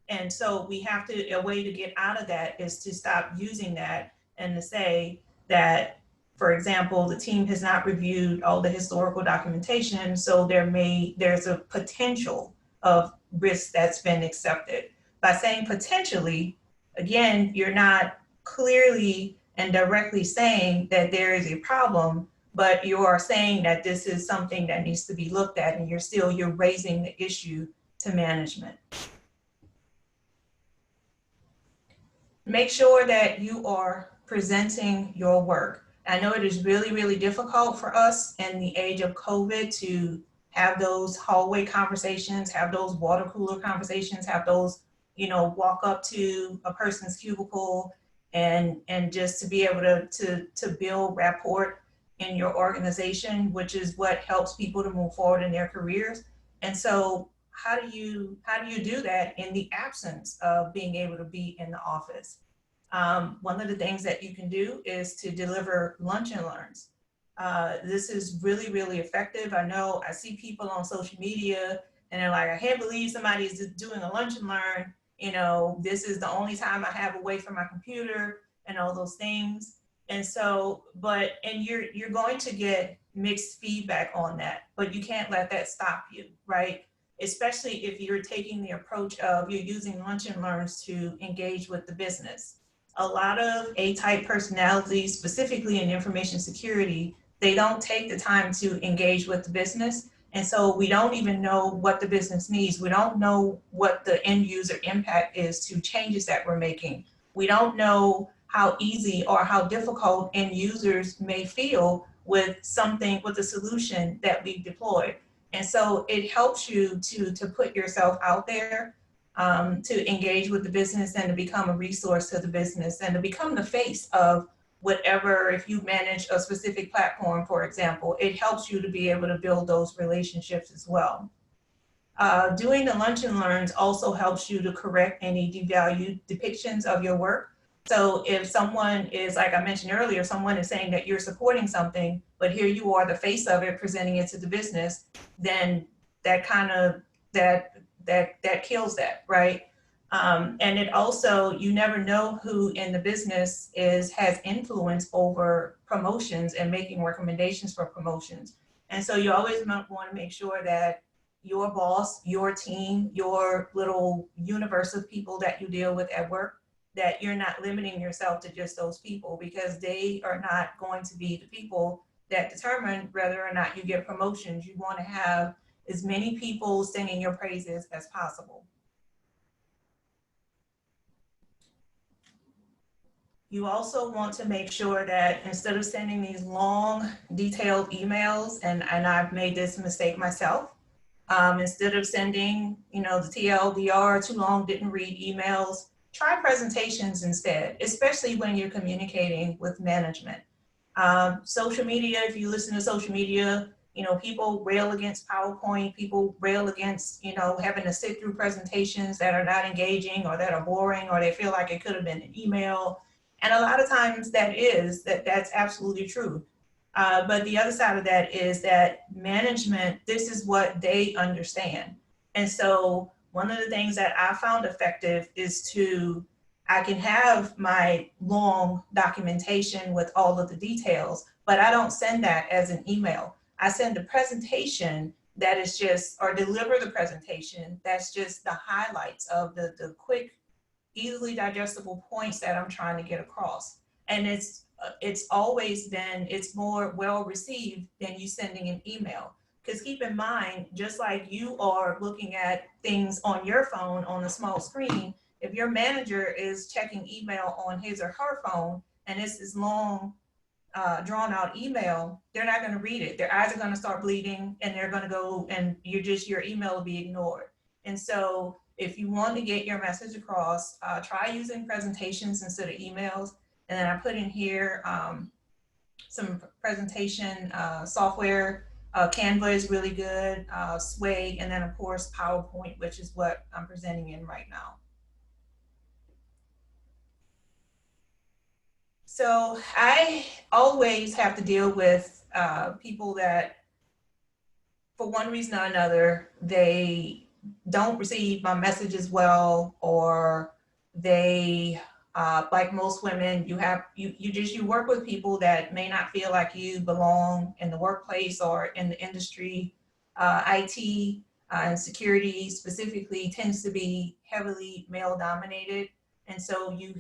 And so a way to get out of that is to stop using that and to say that, for example, the team has not reviewed all the historical documentation, so there's a potential of risk that's been accepted. By saying potentially, again, you're not clearly and directly saying that there is a problem, but you are saying that this is something that needs to be looked at, and you're raising the issue to management. Make sure that you are presenting your work. I know it is really, really difficult for us in the age of COVID to have those hallway conversations, have those water cooler conversations, have those, you know, walk up to a person's cubicle and just to be able to build rapport in your organization, which is what helps people to move forward in their careers. And so how do you do that in the absence of being able to be in the office? One of the things that you can do is to deliver lunch and learns. This is really, really effective. I know I see people on social media and they're like, I can't believe somebody's doing a lunch and learn. You know, this is the only time I have away from my computer and all those things. And so, you're going to get mixed feedback on that, but you can't let that stop you, right? Especially if you're taking the approach of you're using lunch and learns to engage with the business. A lot of A-type personalities, specifically in information security, they don't take the time to engage with the business. And so we don't even know what the business needs. We don't know what the end user impact is to changes that we're making. We don't know how easy or how difficult end users may feel with a solution that we've deployed. And so it helps you to put yourself out there, to engage with the business and to become a resource to the business and to become the face of whatever, if you manage a specific platform, for example, it helps you to be able to build those relationships as well. Doing the lunch and learns also helps you to correct any devalued depictions of your work. So if someone is, like I mentioned earlier, someone is saying that you're supporting something, but here you are the face of it, presenting it to the business, then that kind of, that kills that, right? And it also, you never know who in the business has influence over promotions and making recommendations for promotions. And so you always want to make sure that your boss, your team, your little universe of people that you deal with at work, that you're not limiting yourself to just those people, because they are not going to be the people that determine whether or not you get promotions. You want to have as many people singing your praises as possible. You also want to make sure that instead of sending these long, detailed emails, and I've made this mistake myself, instead of sending, the TLDR, too long, didn't read emails, try presentations instead, especially when you're communicating with management. Social media, if you listen to social media, people rail against PowerPoint, people rail against, having to sit through presentations that are not engaging or that are boring, or they feel like it could have been an email. And a lot of times that's absolutely true. But the other side of that is that management, this is what they understand. And so one of the things that I found effective is I can have my long documentation with all of the details, but I don't send that as an email. I send a presentation that is or deliver the presentation that's just the highlights of the quick, easily digestible points that I'm trying to get across. And it's more well received than you sending an email. Because keep in mind, just like you are looking at things on your phone on the small screen, if your manager is checking email on his or her phone and it's this long, drawn out email, they're not going to read it. Their eyes are going to start bleeding and they're going to go, and your email will be ignored. And so if you want to get your message across, try using presentations instead of emails. And then I put in here some presentation software. Canva is really good, Sway, and then of course PowerPoint, which is what I'm presenting in right now. So I always have to deal with people that, for one reason or another, they don't receive my messages well, or they, like most women, you work with people that may not feel like you belong in the workplace or in the industry. IT and security specifically tends to be heavily male dominated. And so you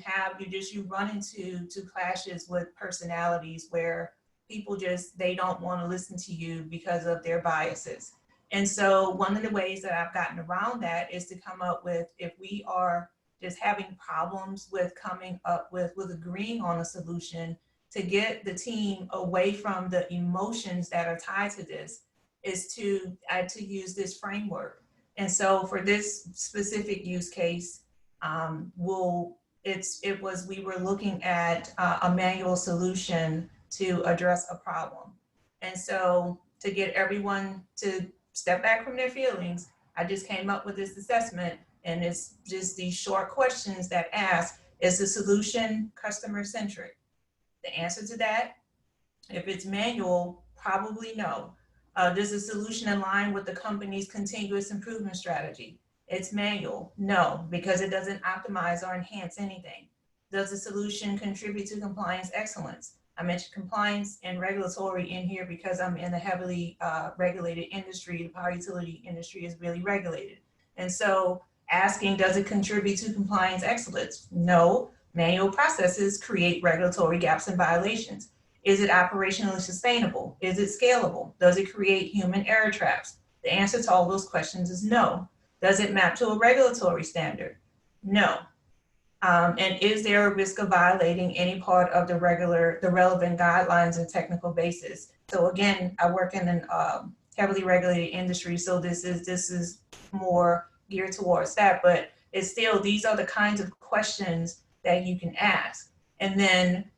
run into clashes with personalities where people they don't want to listen to you because of their biases. And so one of the ways that I've gotten around that is to come up with, if we are just having problems with coming up with agreeing on a solution, to get the team away from the emotions that are tied to this, is to use this framework. And so for this specific use case, we were looking at a manual solution to address a problem. And so to get everyone to step back from their feelings, I just came up with this assessment, and it's just these short questions that ask, is the solution customer centric? The answer to that, if it's manual, probably no. Does the solution align with the company's continuous improvement strategy? It's manual, no, because it doesn't optimize or enhance anything. Does the solution contribute to compliance excellence? I mentioned compliance and regulatory in here because I'm in a heavily regulated industry. The power utility industry is really regulated. And so asking, does it contribute to compliance excellence? No. Manual processes create regulatory gaps and violations. Is it operationally sustainable? Is it scalable? Does it create human error traps? The answer to all those questions is no. Does it map to a regulatory standard? No. And is there a risk of violating any part of the relevant guidelines and technical basis? So again, I work in an heavily regulated industry, so this is more geared towards that, but it's still, these are the kinds of questions that you can ask. And then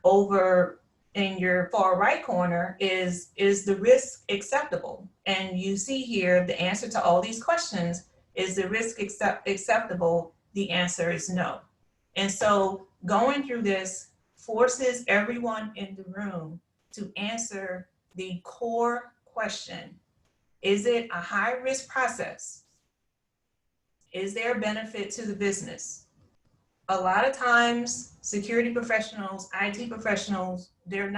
over in your far right corner is the risk acceptable? And you see here the answer to all these questions. Is the risk acceptable? The answer is no. And so going through this forces everyone in the room to answer the core question. Is it a high risk process? Is there a benefit to the business? A lot of times, security professionals, IT professionals, they're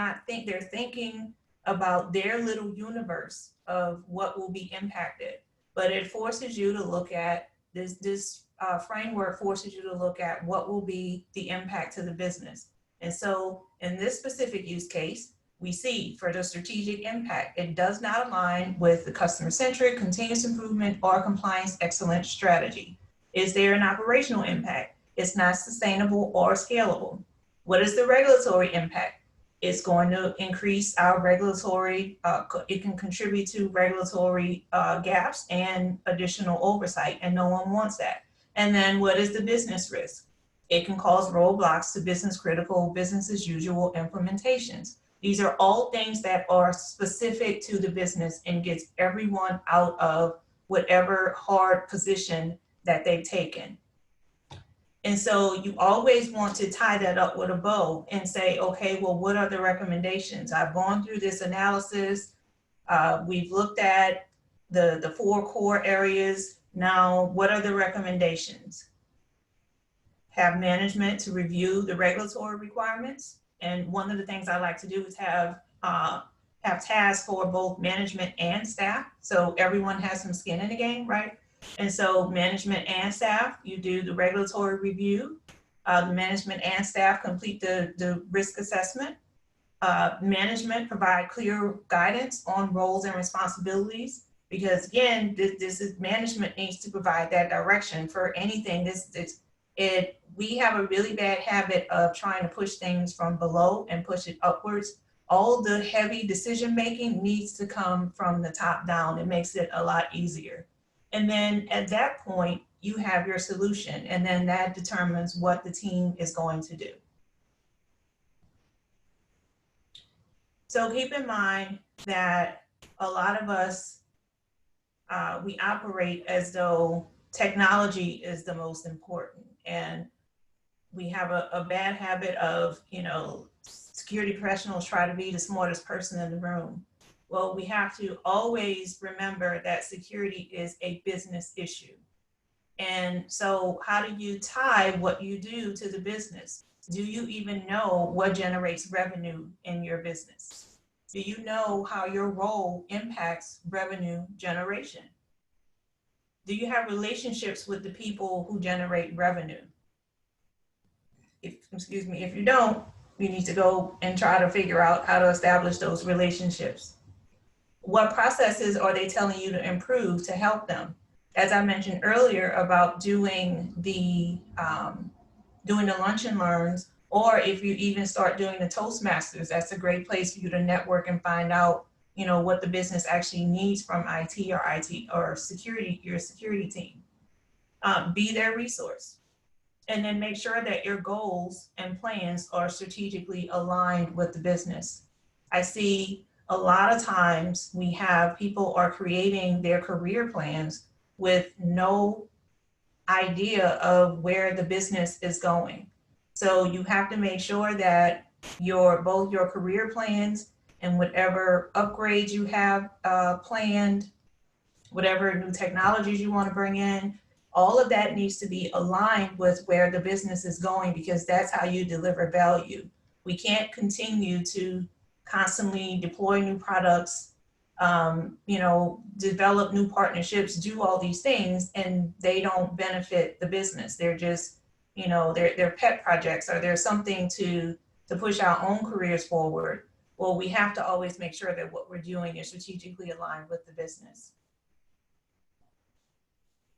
thinking about their little universe of what will be impacted. But it forces you to look at this framework forces you to look at what will be the impact to the business. And so in this specific use case, we see for the strategic impact, it does not align with the customer-centric, continuous improvement, or compliance excellence strategy. Is there an operational impact? It's not sustainable or scalable. What is the regulatory impact? It's going to increase our regulatory, it can contribute to regulatory gaps and additional oversight, and no one wants that. And then what is the business risk? It can cause roadblocks to business critical, business as usual implementations. These are all things that are specific to the business and gets everyone out of whatever hard position that they've taken. And so you always want to tie that up with a bow and say, okay, well, what are the recommendations? I've gone through this analysis. We've looked at the 4 core areas. Now, what are the recommendations? Have management to review the regulatory requirements. And one of the things I like to do is have tasks for both management and staff. So everyone has some skin in the game, right? And so management and staff, you do the regulatory review. The management and staff complete the risk assessment. Management provide clear guidance on roles and responsibilities, because again, this is management needs to provide that direction for anything. We have a really bad habit of trying to push things from below and push it upwards. All the heavy decision making needs to come from the top down. It makes it a lot easier. And then at that point, you have your solution, and then that determines what the team is going to do. So keep in mind that a lot of us, we operate as though technology is the most important. And we have a bad habit of, security professionals try to be the smartest person in the room. Well, we have to always remember that security is a business issue. And so how do you tie what you do to the business? Do you even know what generates revenue in your business? Do you know how your role impacts revenue generation? Do you have relationships with the people who generate revenue? If you don't, you need to go and try to figure out how to establish those relationships. What processes are they telling you to improve to help them? As I mentioned earlier about doing the lunch and learns, or if you even start doing the Toastmasters, that's a great place for you to network and find out, what the business actually needs from IT or security, your security team. Be their resource. And then make sure that your goals and plans are strategically aligned with the business. I see a lot of times we have people are creating their career plans with no idea of where the business is going. So you have to make sure that both your career plans and whatever upgrades you have planned, whatever new technologies you want to bring in, all of that needs to be aligned with where the business is going, because that's how you deliver value. We can't continue to constantly deploy new products, develop new partnerships, do all these things, and they don't benefit the business. They're just, they're pet projects, or they're something to push our own careers forward. Well, we have to always make sure that what we're doing is strategically aligned with the business.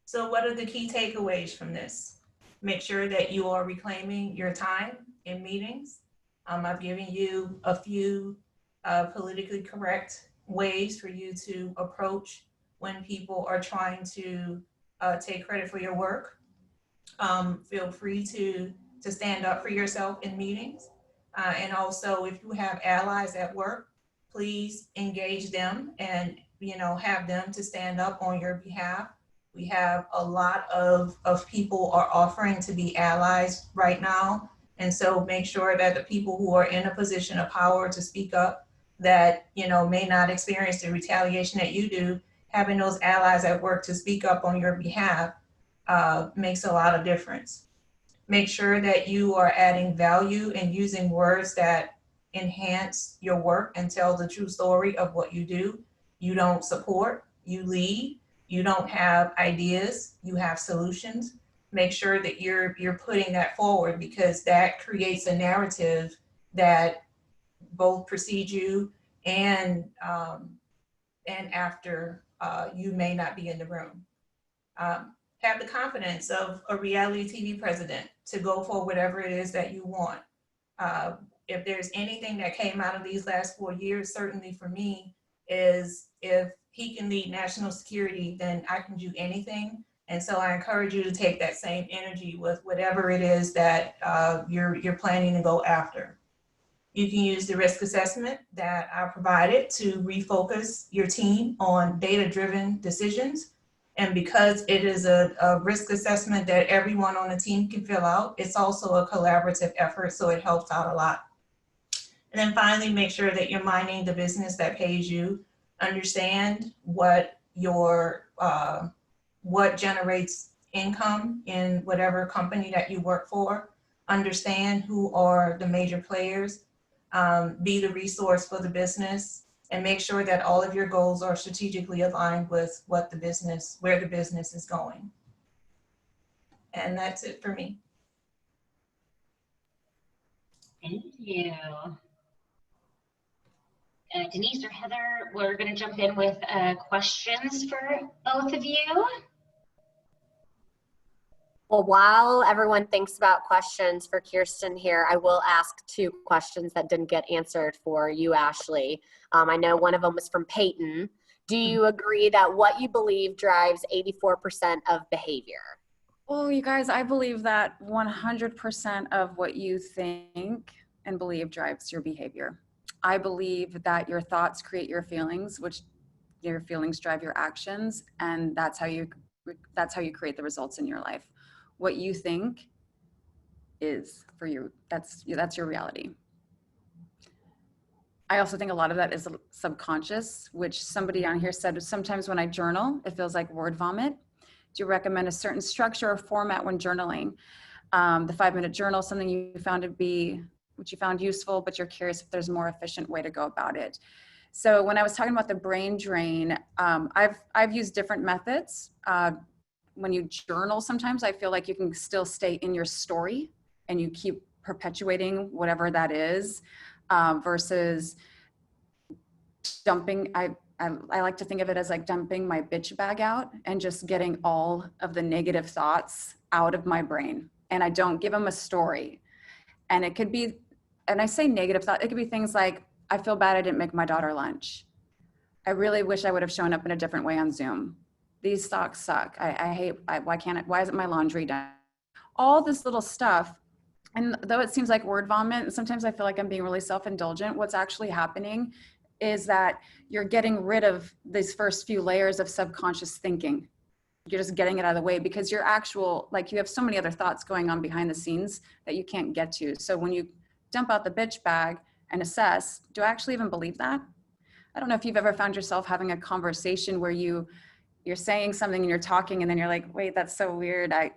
So what are the key takeaways from this? Make sure that you are reclaiming your time in meetings. I've given you a few politically correct ways for you to approach when people are trying to take credit for your work. Feel free to stand up for yourself in meetings. And also, if you have allies at work, please engage them and, have them to stand up on your behalf. We have a lot of people are offering to be allies right now. And so make sure that the people who are in a position of power to speak up that, may not experience the retaliation that you do, having those allies at work to speak up on your behalf makes a lot of difference. Make sure that you are adding value and using words that enhance your work and tell the true story of what you do. You don't support, you lead. You don't have ideas, you have solutions. Make sure that you're putting that forward, because that creates a narrative that both precedes you and after you may not be in the room. Have the confidence of a reality TV president to go for whatever it is that you want. If there's anything that came out of these last 4 years, certainly for me, is if he can lead national security, then I can do anything. And so I encourage you to take that same energy with whatever it is that you're planning to go after. You can use the risk assessment that I provided to refocus your team on data-driven decisions. And because it is a risk assessment that everyone on the team can fill out, it's also a collaborative effort, so it helps out a lot. And then finally, make sure that you're minding the business that pays you. Understand what what generates income in whatever company that you work for. Understand who are the major players. Be the resource for the business, and make sure that all of your goals are strategically aligned with where the business is going. And that's it for me. Thank you. Denise or Heather, we're going to jump in with questions for both of you. Well, while everyone thinks about questions for Keirsten here, I will ask 2 questions that didn't get answered for you, Ashley. I know one of them was from Peyton. Do you agree that what you believe drives 84% of behavior? Oh, you guys, I believe that 100% of what you think and believe drives your behavior. I believe that your thoughts create your feelings, which your feelings drive your actions, and that's how you create the results in your life. What you think is for you, that's your reality. I also think a lot of that is subconscious, which somebody on here said sometimes when I journal, it feels like word vomit. Do you recommend a certain structure or format when journaling? The 5-minute journal, something you found to be, which you found useful, but you're curious if there's a more efficient way to go about it. So when I was talking about the brain drain, I've used different methods. When you journal, sometimes I feel like you can still stay in your story and you keep perpetuating whatever that is, versus dumping. I like to think of it as like dumping my bitch bag out and just getting all of the negative thoughts out of my brain. And I don't give them a story. And it could be, and I say negative thought, it could be things like, I feel bad I didn't make my daughter lunch. I really wish I would have shown up in a different way on Zoom. These socks suck. I hate, why isn't my laundry done? All this little stuff. And though it seems like word vomit, and sometimes I feel like I'm being really self-indulgent, what's actually happening is that you're getting rid of these first few layers of subconscious thinking. You're just getting it out of the way because your actual, like you have so many other thoughts going on behind the scenes that you can't get to. So when you dump out the bitch bag and assess, do I actually even believe that? I don't know if you've ever found yourself having a conversation where you're saying something and you're talking and then you're like, wait, that's so weird. I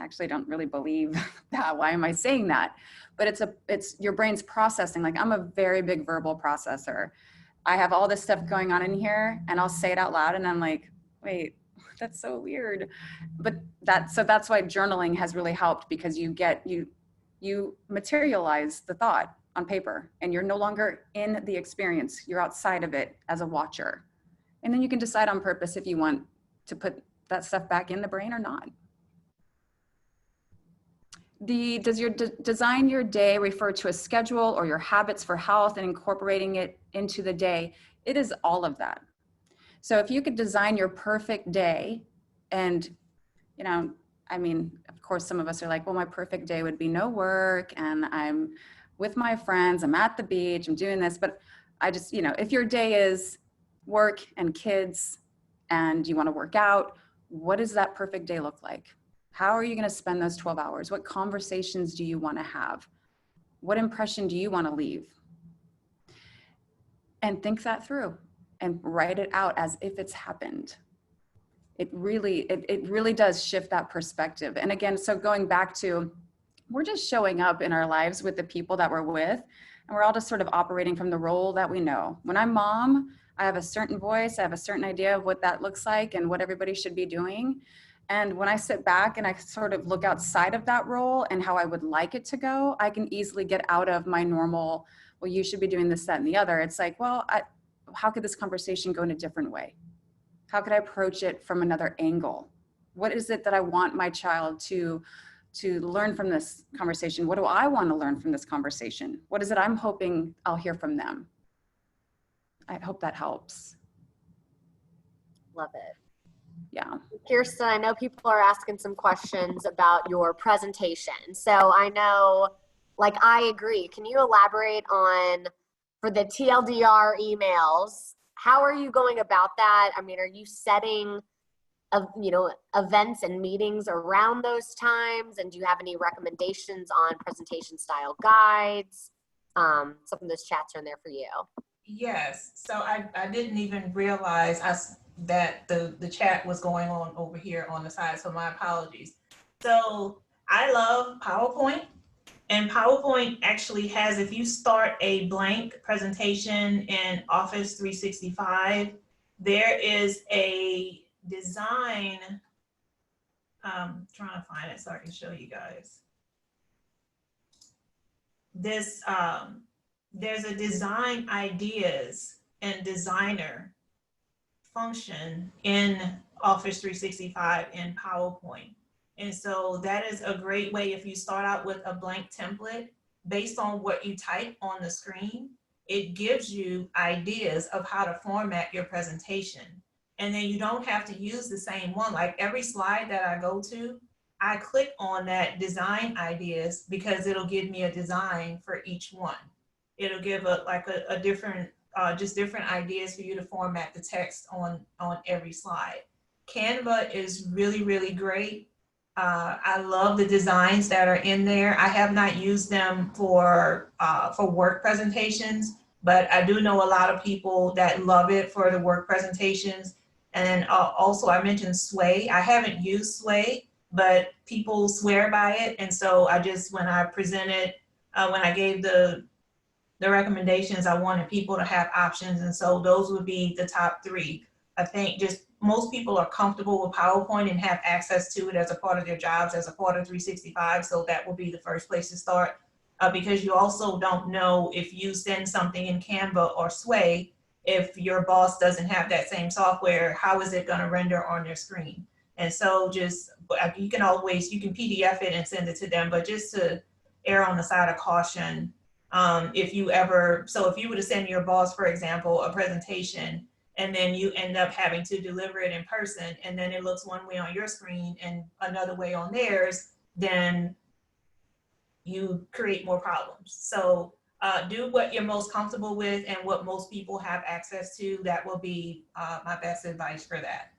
actually don't really believe that. Why am I saying that? But it's your brain's processing. Like I'm a very big verbal processor. I have all this stuff going on in here and I'll say it out loud and I'm like, wait, that's so weird. But that's why journaling has really helped, because you materialize the thought on paper and you're no longer in the experience. You're outside of it as a watcher. And then you can decide on purpose if you want to put that stuff back in the brain or not. Does your design your day refer to a schedule or your habits for health and incorporating it into the day? It is all of that. So if you could design your perfect day, and, you know, I mean, of course, some of us are like, well, my perfect day would be no work and I'm with my friends, I'm at the beach, I'm doing this, but I just, you know, if your day is work and kids and you want to work out, what does that perfect day look like? How are you going to spend those 12 hours? What conversations do you want to have? What impression do you want to leave? And think that through and write it out as if it's happened. It really does shift that perspective. And again, so going back to, we're just showing up in our lives with the people that we're with, and we're all just sort of operating from the role that we know. When I'm mom, I have a certain voice, I have a certain idea of what that looks like and what everybody should be doing. And when I sit back and I sort of look outside of that role and how I would like it to go, I can easily get out of my normal, well, you should be doing this, that, and the other. It's like, well, how could this conversation go in a different way? How could I approach it from another angle? What is it that I want my child to learn from this conversation? What do I want to learn from this conversation? What is it I'm hoping I'll hear from them? I hope that helps. Love it. Yeah. Keirsten, I know people are asking some questions about your presentation. So I know, like, I agree. Can you elaborate on, for the TLDR emails, how are you going about that? I mean, are you setting, events and meetings around those times? And do you have any recommendations on presentation style guides? Some of those chats are in there for you. Yes. So I didn't even realize that the chat was going on over here on the side. So my apologies. So I love PowerPoint. And PowerPoint actually has, if you start a blank presentation in Office 365, there is a design, trying to find it so I can show you guys. There's a design ideas and designer function in Office 365 in PowerPoint. And so that is a great way if you start out with a blank template based on what you type on the screen, it gives you ideas of how to format your presentation. And then you don't have to use the same one. Like every slide that I go to, I click on that design ideas because it'll give me a design for each one. It'll give a different, just different ideas for you to format the text on every slide. Canva is really, really great. I love the designs that are in there. I have not used them for work presentations, but I do know a lot of people that love it for the work presentations. And then also I mentioned Sway. I haven't used Sway, but people swear by it. And so I just, when I presented, when I gave the recommendations, I wanted people to have options. And so those would be the top three. I think just most people are comfortable with PowerPoint and have access to it as a part of their jobs, as a part of 365. So that will be the first place to start, because you also don't know if you send something in Canva or Sway, if your boss doesn't have that same software, how is it going to render on their screen? And so just, you can PDF it and send it to them, but just to err on the side of caution, if you were to send your boss, for example, a presentation, and then you end up having to deliver it in person, and then it looks one way on your screen and another way on theirs, then you create more problems. So do what you're most comfortable with and what most people have access to. That will be my best advice for that.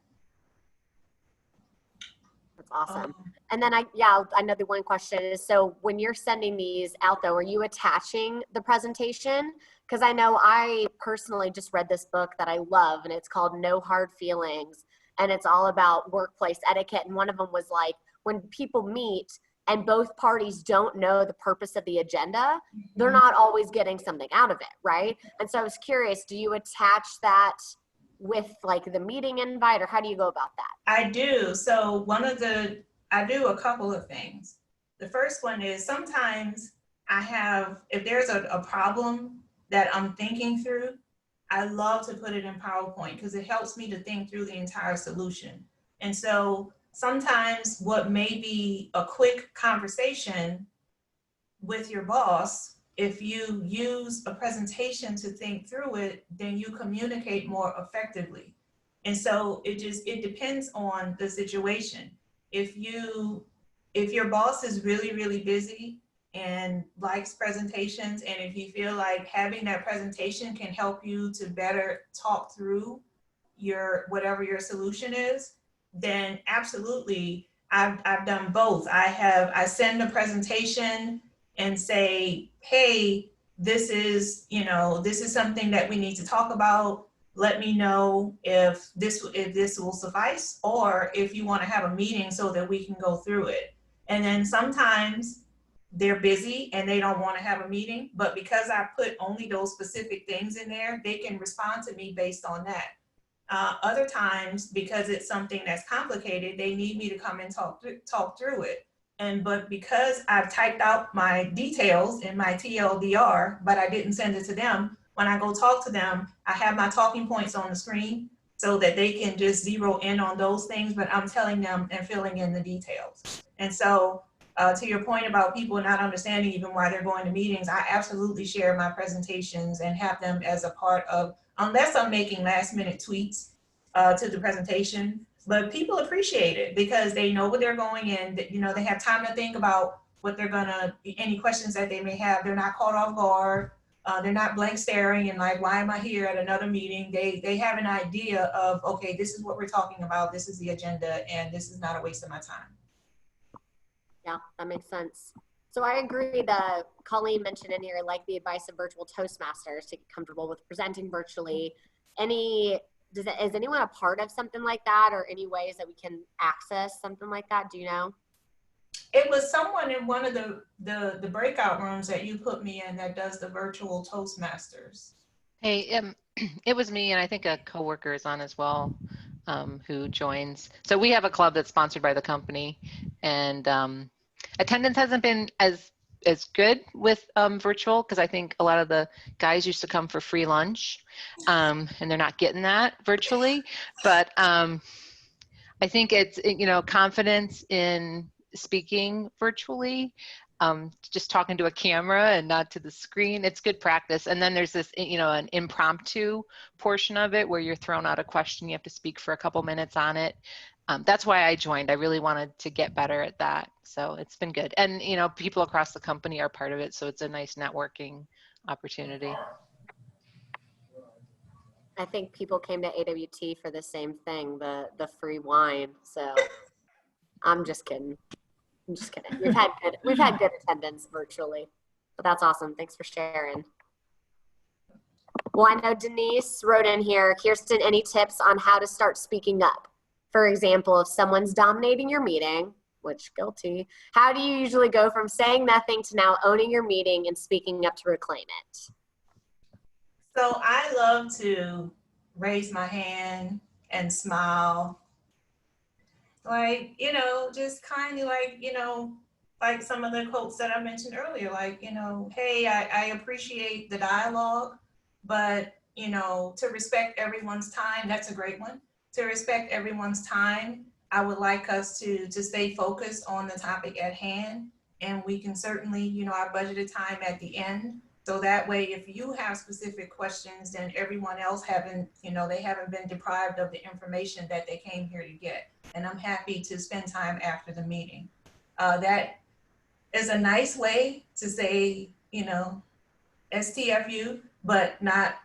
That's awesome. And then I know the one question is, so when you're sending these out though, are you attaching the presentation? Because I know I personally just read this book that I love, and it's called No Hard Feelings. And it's all about workplace etiquette. And one of them was like, when people meet and both parties don't know the purpose of the agenda, they're not always getting something out of it, right? And so I was curious, do you attach that with like the meeting invite, or how do you go about that? I do. So I do a couple of things. The first one is sometimes if there's a problem that I'm thinking through, I love to put it in PowerPoint because it helps me to think through the entire solution. And so sometimes what may be a quick conversation with your boss, if you use a presentation to think through it, then you communicate more effectively. And so it depends on the situation. If your boss is really, really busy and likes presentations. And if you feel like having that presentation can help you to better talk through whatever your solution is, then absolutely. I've done both. I send a presentation and say, hey, this is something that we need to talk about. Let me know if this will suffice, or if you want to have a meeting so that we can go through it. And then sometimes they're busy and they don't want to have a meeting, but because I put only those specific things in there, they can respond to me based on that. Other times, because it's something that's complicated, they need me to come and talk through it. But because I've typed out my details in my TLDR, but I didn't send it to them, when I go talk to them, I have my talking points on the screen so that they can just zero in on those things, but I'm telling them and filling in the details. And so to your point about people not understanding even why they're going to meetings, I absolutely share my presentations and have them as a part of, unless I'm making last minute tweets to the presentation. But people appreciate it because they know what they're going in, that, they have time to think about what they're any questions that they may have. They're not caught off guard. They're not blank staring and like, why am I here at another meeting? They have an idea of, okay, this is what we're talking about. This is the agenda, and this is not a waste of my time. Yeah, that makes sense. So I agree that Colleen mentioned in here, like the advice of virtual Toastmasters to get comfortable with presenting virtually. Is anyone a part of something like that, or any ways that we can access something like that? Do you know? It was someone in one of the breakout rooms that you put me in that does the virtual Toastmasters. Hey, it was me, and I think a coworker is on as well, who joins. So we have a club that's sponsored by the company, and attendance hasn't been as good with virtual, because I think a lot of the guys used to come for free lunch, and they're not getting that virtually. But I think it's, confidence in speaking virtually, just talking to a camera and not to the screen. It's good practice. And then there's this, an impromptu portion of it where you're thrown out a question. You have to speak for a couple minutes on it. That's why I joined. I really wanted to get better at that. So it's been good. And, people across the company are part of it. So it's a nice networking opportunity. I think people came to AWT for the same thing, the free wine. So I'm just kidding. We've had good attendance virtually, but that's awesome. Thanks for sharing. Well, I know Denise wrote in here, Keirsten, any tips on how to start speaking up? For example, if someone's dominating your meeting, which guilty, how do you usually go from saying nothing to now owning your meeting and speaking up to reclaim it? So I love to raise my hand and smile. Like, just kind of like, like some of the quotes that I mentioned earlier, like, hey, I appreciate the dialogue, but, to respect everyone's time, that's a great one. To respect everyone's time, I would like us to stay focused on the topic at hand. And we can certainly, our budgeted time at the end. So that way, if you have specific questions, then everyone else they haven't been deprived of the information that they came here to get. And I'm happy to spend time after the meeting. That is a nice way to say, STFU, but not,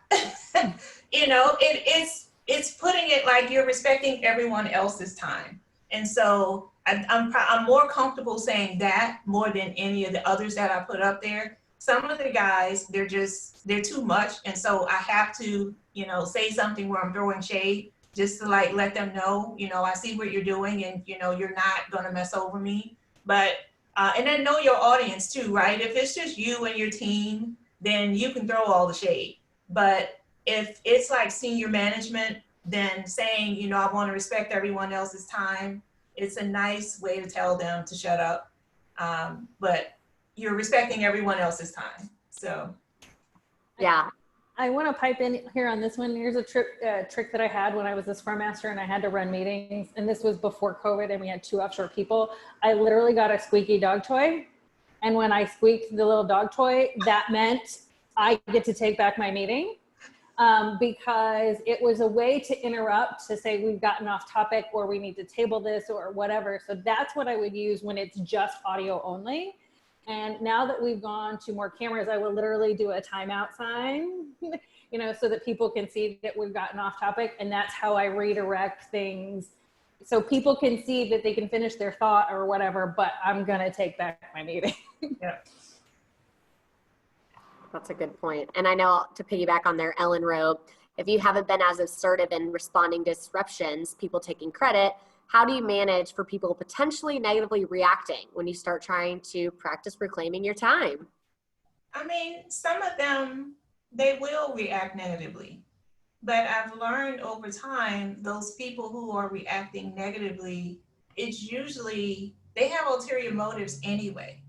it's putting it like you're respecting everyone else's time. And so I'm more comfortable saying that more than any of the others that I put up there. Some of the guys, they're too much. And so I have to, say something where I'm throwing shade just to like let them know, I see what you're doing and, you're not going to mess over me. But, and then know your audience too, right? If it's just you and your team, then you can throw all the shade. But if it's like senior management, then saying, I want to respect everyone else's time, it's a nice way to tell them to shut up. But you're respecting everyone else's time. So, yeah. I want to pipe in here on this one. Here's a trick that I had when I was a Scrum Master and I had to run meetings. And this was before COVID and we had 2 offshore people. I literally got a squeaky dog toy. And when I squeaked the little dog toy, that meant I get to take back my meeting. Because it was a way to interrupt, to say we've gotten off topic or we need to table this or whatever. So that's what I would use when it's just audio only. And now that we've gone to more cameras, I will literally do a timeout sign, you know, so that people can see that we've gotten off topic. And that's how I redirect things. So people can see that they can finish their thought or whatever, but I'm going to take back my meeting. Yeah. That's a good point. And I know, to piggyback on there, Ellen wrote, if you haven't been as assertive in responding to disruptions, people taking credit, how do you manage for people potentially negatively reacting when you start trying to practice reclaiming your time? I mean, some of them, they will react negatively. But I've learned over time, those people who are reacting negatively, it's usually, they have ulterior motives anyway.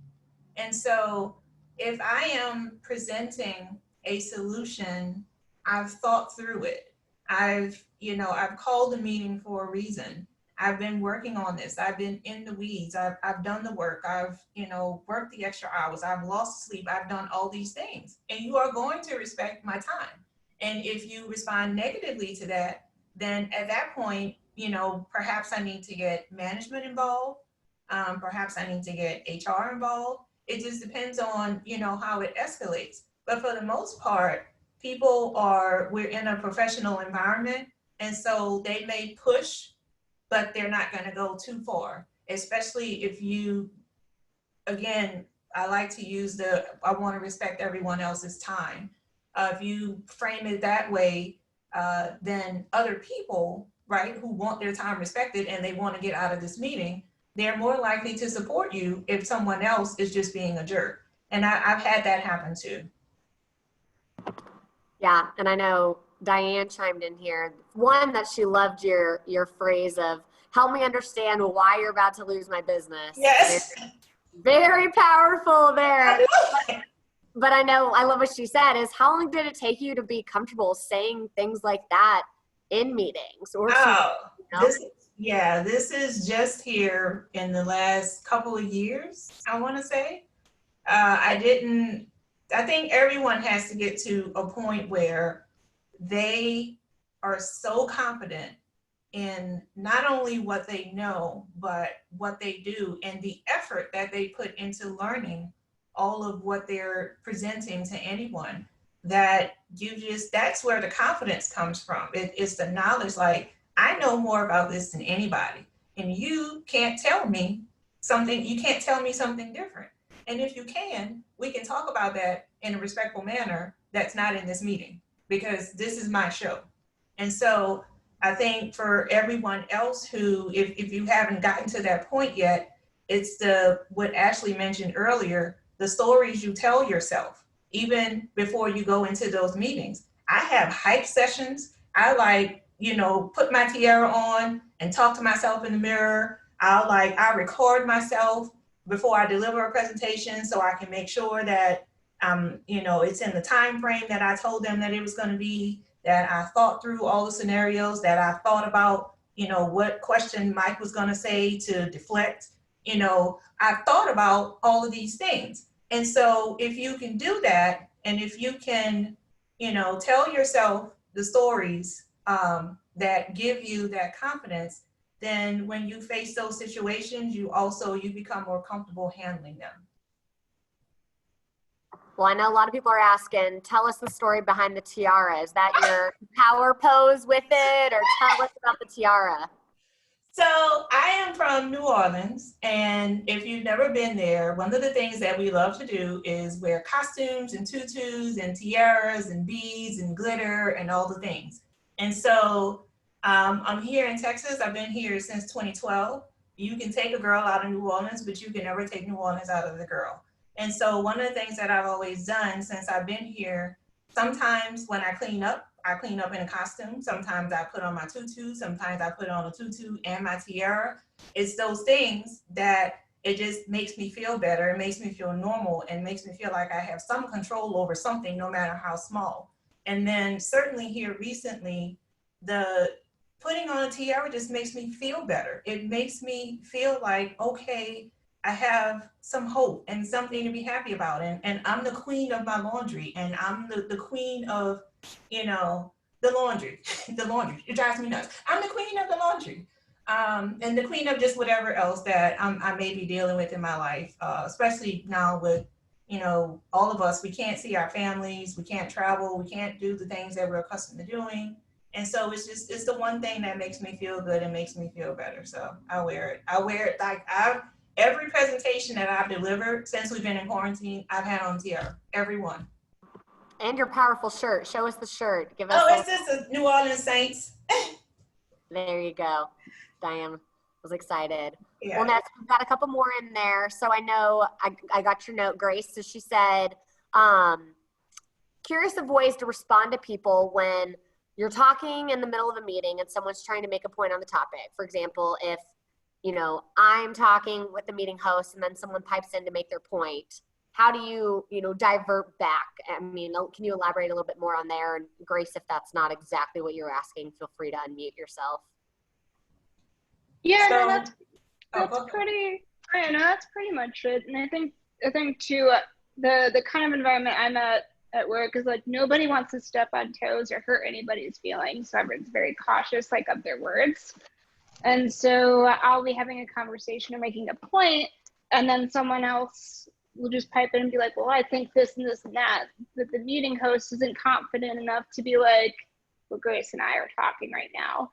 And so if I am presenting a solution, I've thought through it. I've called a meeting for a reason. I've been working on this. I've been in the weeds. I've done the work. I've, worked the extra hours. I've lost sleep. I've done all these things. And you are going to respect my time. And if you respond negatively to that, then at that point, perhaps I need to get management involved. Perhaps I need to get HR involved. It just depends on, how it escalates. But for the most part, we're in a professional environment. And so they may push, but they're not going to go too far, especially if you, again, I like to use I want to respect everyone else's time. If you frame it that way, then other people, right, who want their time respected and they want to get out of this meeting, they're more likely to support you if someone else is just being a jerk. And I've had that happen too. Yeah, and I know Diane chimed in here. One, that she loved your phrase of, help me understand why you're about to lose my business. Yes. Very powerful there. But I know, I love what she said, is how long did it take you to be comfortable saying things like that in meetings? Or this is just here in the last couple of years, I want to say. I think everyone has to get to a point where they are so confident in not only what they know, but what they do and the effort that they put into learning all of what they're presenting to anyone, that that's where the confidence comes from. It's the knowledge, like, I know more about this than anybody, and you can't tell me something different. And if you can, we can talk about that in a respectful manner that's not in this meeting, because this is my show. And so I think for everyone else who, if you haven't gotten to that point yet, it's what Ashley mentioned earlier, the stories you tell yourself, even before you go into those meetings. I have hype sessions. I put my tiara on and talk to myself in the mirror. I record myself before I deliver a presentation so I can make sure that it's in the time frame that I told them that it was going to be, that I thought through all the scenarios, that I thought about, what question Mike was going to say to deflect. I thought about all of these things. And so if you can do that, and if you can, tell yourself the stories that give you that confidence, then when you face those situations, you become more comfortable handling them. Well, I know a lot of people are asking, tell us the story behind the tiara. Is that your power pose with it, or tell us about the tiara? So I am from New Orleans, and if you've never been there, one of the things that we love to do is wear costumes and tutus and tiaras and beads and glitter and all the things. And so I'm here in Texas. I've been here since 2012. You can take a girl out of New Orleans, but you can never take New Orleans out of the girl. And so one of the things that I've always done since I've been here, sometimes when I clean up in a costume. Sometimes I put on my tutu. Sometimes I put on a tutu and my tiara. It's those things that it just makes me feel better. It makes me feel normal, and makes me feel like I have some control over something, no matter how small. And then certainly here recently, the putting on a tiara just makes me feel better. It makes me feel like, okay, I have some hope and something to be happy about. And I'm the queen of my laundry, and I'm the queen of, the laundry. The laundry. It drives me nuts. I'm the queen of the laundry. And to clean up just whatever else that I may be dealing with in my life, especially now with, you know, all of us, we can't see our families, we can't travel, we can't do the things that we're accustomed to doing. And so it's the one thing that makes me feel good and makes me feel better. So I wear it. I wear it like every presentation that I've delivered since we've been in quarantine, I've had on tiara, every one. And your powerful shirt. Show us the shirt. Give us. Oh, it's just a New Orleans Saints. There you go. Diane was excited. Yeah. Well, next, we've got a couple more in there. So I know I got your note, Grace. So she said, curious of ways to respond to people when you're talking in the middle of a meeting and someone's trying to make a point on the topic. For example, if, you know, I'm talking with the meeting host and then someone pipes in to make their point, how do you, you know, divert back? I mean, can you elaborate a little bit more on there? And Grace, if that's not exactly what you're asking, feel free to unmute yourself. Yeah, So, no, that's pretty. I know that's pretty much it. And I think too, the kind of environment I'm at work is like nobody wants to step on toes or hurt anybody's feelings. So everyone's very cautious, like, of their words. And so I'll be having a conversation or making a point, and then someone else will just pipe in and be like, well, I think this and this and that. But the meeting host isn't confident enough to be like, well, Grace and I are talking right now.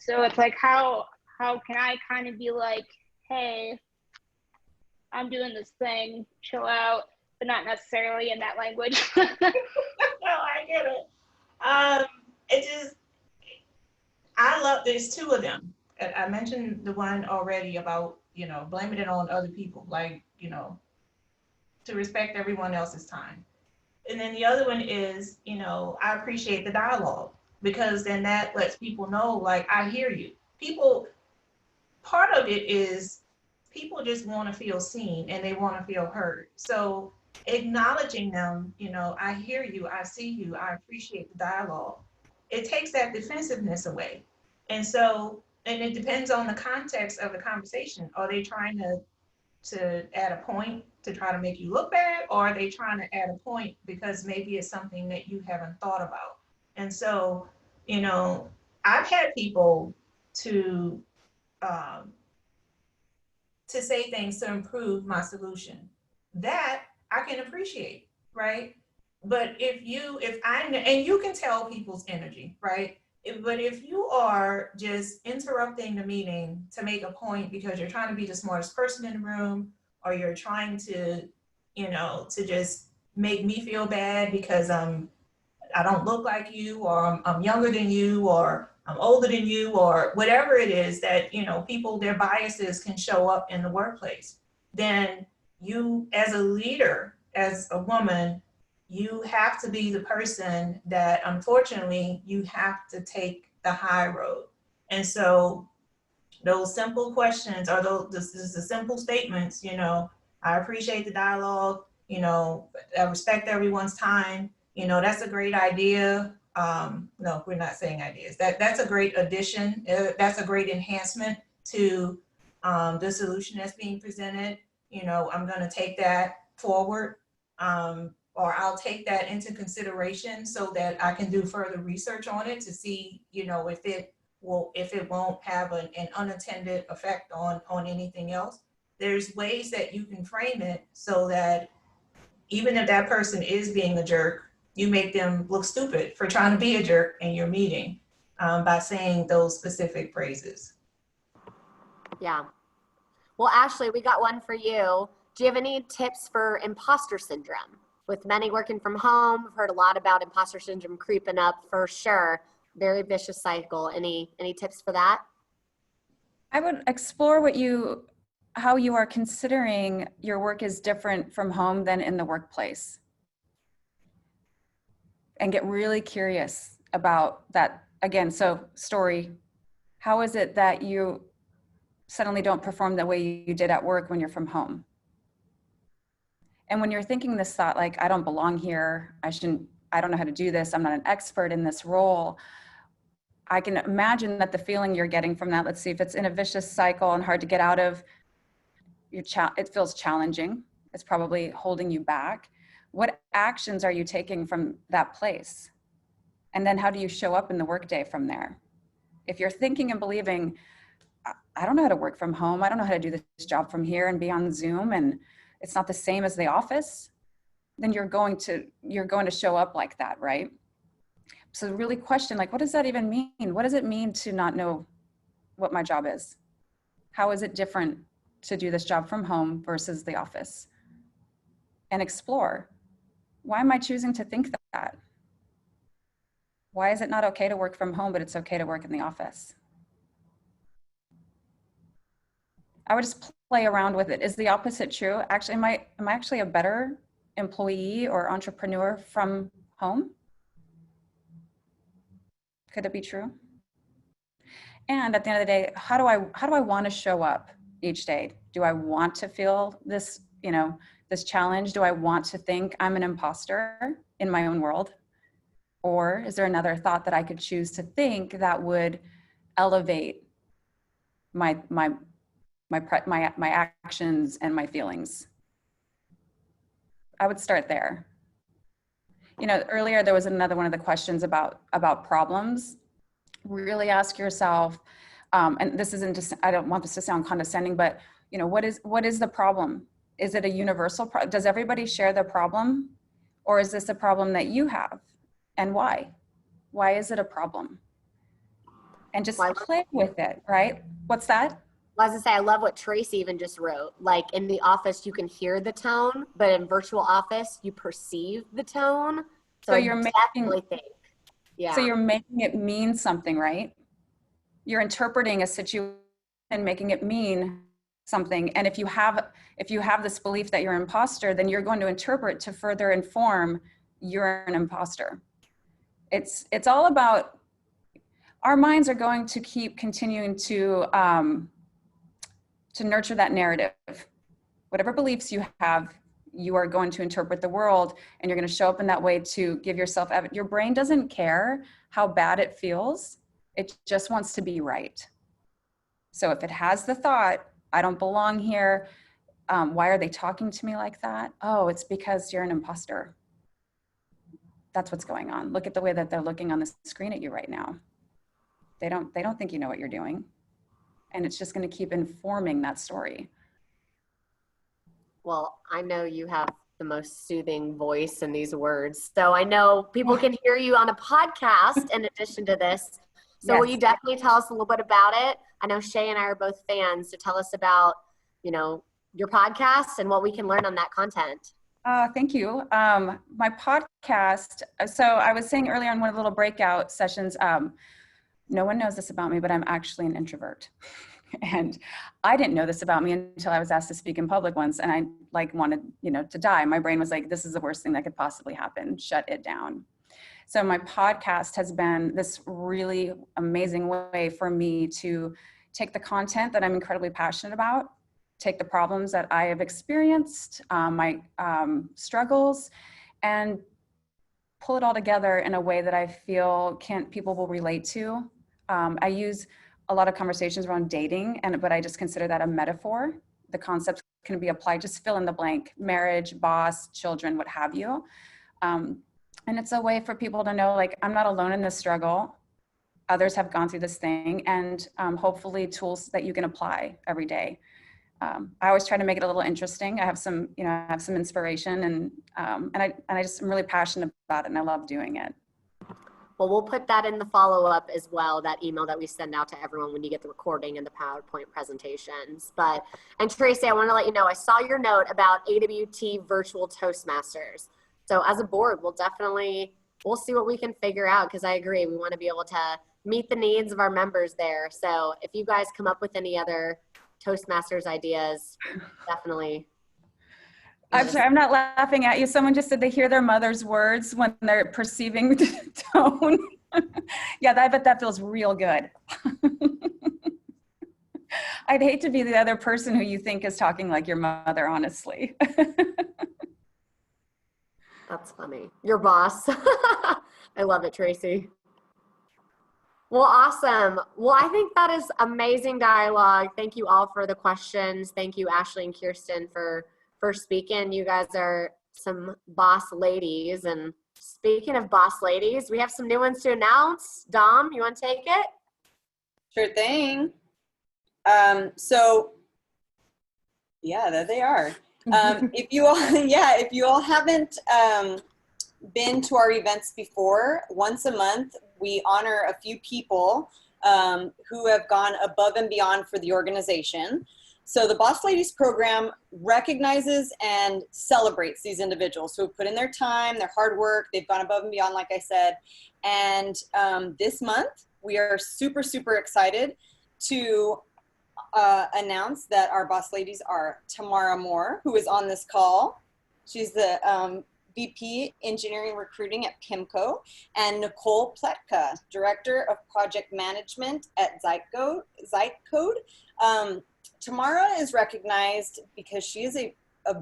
So it's like, how can I kind of be like, hey, I'm doing this thing, chill out, but not necessarily in that language. No, I get it. It just, I love, there's two of them. I mentioned the one already about, you know, blaming it on other people, like, you know, to respect everyone else's time. And then the other one is, you know, I appreciate the dialogue, because then that lets people know, like, I hear you. People, part of it is people just want to feel seen and they want to feel heard. So acknowledging them, you know, I hear you, I see you, I appreciate the dialogue. It takes that defensiveness away. And so, and it depends on the context of the conversation. Are they trying to add a point to try to make you look bad, or are they trying to add a point because maybe it's something that you haven't thought about? And so, you know, I've had people to say things to improve my solution that I can appreciate, right? But and you can tell people's energy, right? But if you are just interrupting the meeting to make a point because you're trying to be the smartest person in the room, or you're trying to, you know, to just make me feel bad because I don't look like you, or I'm younger than you, or I'm older than you, or whatever it is that, you know, people, their biases can show up in the workplace, then you, as a leader, as a woman, you have to be the person that, unfortunately, you have to take the high road. And so those simple questions, or the simple statements, you know, I appreciate the dialogue, you know, I respect everyone's time, you know, that's a great idea. No, we're not saying ideas. That's a great addition. That's a great enhancement to the solution that's being presented. You know, I'm going to take that forward, or I'll take that into consideration so that I can do further research on it to see, you know, if it won't have an unintended effect on anything else. There's ways that you can frame it so that even if that person is being a jerk, you make them look stupid for trying to be a jerk in your meeting by saying those specific phrases. Yeah. Well, Ashley, we got one for you. Do you have any tips for imposter syndrome? With many working from home, I've heard a lot about imposter syndrome creeping up for sure. Very vicious cycle. Any tips for that? I would explore how you are considering your work is different from home than in the workplace. And get really curious about that. Again, so story, how is it that you suddenly don't perform the way you did at work when you're from home? And when you're thinking this thought, like, I don't belong here, I don't know how to do this, I'm not an expert in this role, I can imagine that the feeling you're getting from that, let's see if it's in a vicious cycle and hard to get out of, it feels challenging. It's probably holding you back. What actions are you taking from that place? And then how do you show up in the workday from there? If you're thinking and believing, I don't know how to work from home. I don't know how to do this job from here and be on Zoom, and it's not the same as the office. Then you're going to show up like that, right? So really question, like, what does that even mean? What does it mean to not know what my job is? How is it different to do this job from home versus the office? And explore. Why am I choosing to think that? Why is it not okay to work from home, but it's okay to work in the office? I would just play around with it. Is the opposite true? Actually, am I actually a better employee or entrepreneur from home? Could it be true? And at the end of the day, how do I want to show up each day? Do I want to feel this, this challenge? Do I want to think I'm an imposter in my own world? Or is there another thought that I could choose to think that would elevate my actions and my feelings? I would start there. Earlier there was another one of the questions about problems. Really ask yourself, and this isn't just, I don't want this to sound condescending, but what is the problem? Is it a universal problem? Does everybody share the problem? Or is this a problem that you have? And why? Why is it a problem? And just play with it, right? What's that? Well, I was gonna say, I love what Tracy even just wrote. Like, in the office, you can hear the tone, but in virtual office, you perceive the tone. So you're So you're making it mean something, right? You're interpreting a situation and making it mean something. And if you have this belief that you're an imposter, then you're going to interpret to further inform you're an imposter. It's all about, our minds are going to keep continuing to nurture that narrative. Whatever beliefs you have, you are going to interpret the world, and you're going to show up in that way to give yourself evidence. Your brain doesn't care how bad it feels. It just wants to be right. So if it has the thought, I don't belong here, why are they talking to me like that? Oh, it's because you're an imposter. That's what's going on. Look at the way that they're looking on the screen at you right now. They don't think you know what you're doing. And it's just going to keep informing that story. Well, I know you have the most soothing voice in these words. So I know people can hear you on a podcast in addition to this. So will you definitely tell us a little bit about it? I know Shay and I are both fans. So tell us about, your podcast and what we can learn on that content. Thank you. My podcast, so I was saying earlier in one of the little breakout sessions, no one knows this about me, but I'm actually an introvert. And I didn't know this about me until I was asked to speak in public once, and I wanted, to die. My brain was like, this is the worst thing that could possibly happen. Shut it down. So my podcast has been this really amazing way for me to take the content that I'm incredibly passionate about, take the problems that I have experienced, my struggles, and pull it all together in a way that I feel people will relate to. I use a lot of conversations around dating, but I just consider that a metaphor. The concepts can be applied, just fill in the blank, marriage, boss, children, what have you. And it's a way for people to know, I'm not alone in this struggle. Others have gone through this thing, and hopefully tools that you can apply every day. I always try to make it a little interesting. I have some, inspiration, and I just am really passionate about it, and I love doing it. Well, we'll put that in the follow-up as well, that email that we send out to everyone when you get the recording and the PowerPoint presentations. And Tracy, I want to let you know, I saw your note about AWT virtual Toastmasters. So as a board, we'll see what we can figure out, because I agree, we want to be able to meet the needs of our members there. So if you guys come up with any other Toastmasters ideas, definitely. I'm sorry, I'm not laughing at you. Someone just said they hear their mother's words when they're perceiving the tone. Yeah, I bet that feels real good. I'd hate to be the other person who you think is talking like your mother, honestly. That's funny. Your boss. I love it, Tracy. Well, awesome. Well, I think that is amazing dialogue. Thank you all for the questions. Thank you, Ashley and Keirsten, for speaking. You guys are some boss ladies. And speaking of boss ladies, we have some new ones to announce. Dom, you want to take it? Sure thing. So yeah, there they are. If you all haven't been to our events before, once a month we honor a few people who have gone above and beyond for the organization. So the Boss Ladies program recognizes and celebrates these individuals who have put in their time, their hard work, they've gone above and beyond, like I said. And this month, we are super, super excited to announce that our Boss Ladies are Tamara Moore, who is on this call. She's the VP Engineering Recruiting at PIMCO, and Nicole Pletka, Director of Project Management at Zeitcode. Tamara is recognized because she is a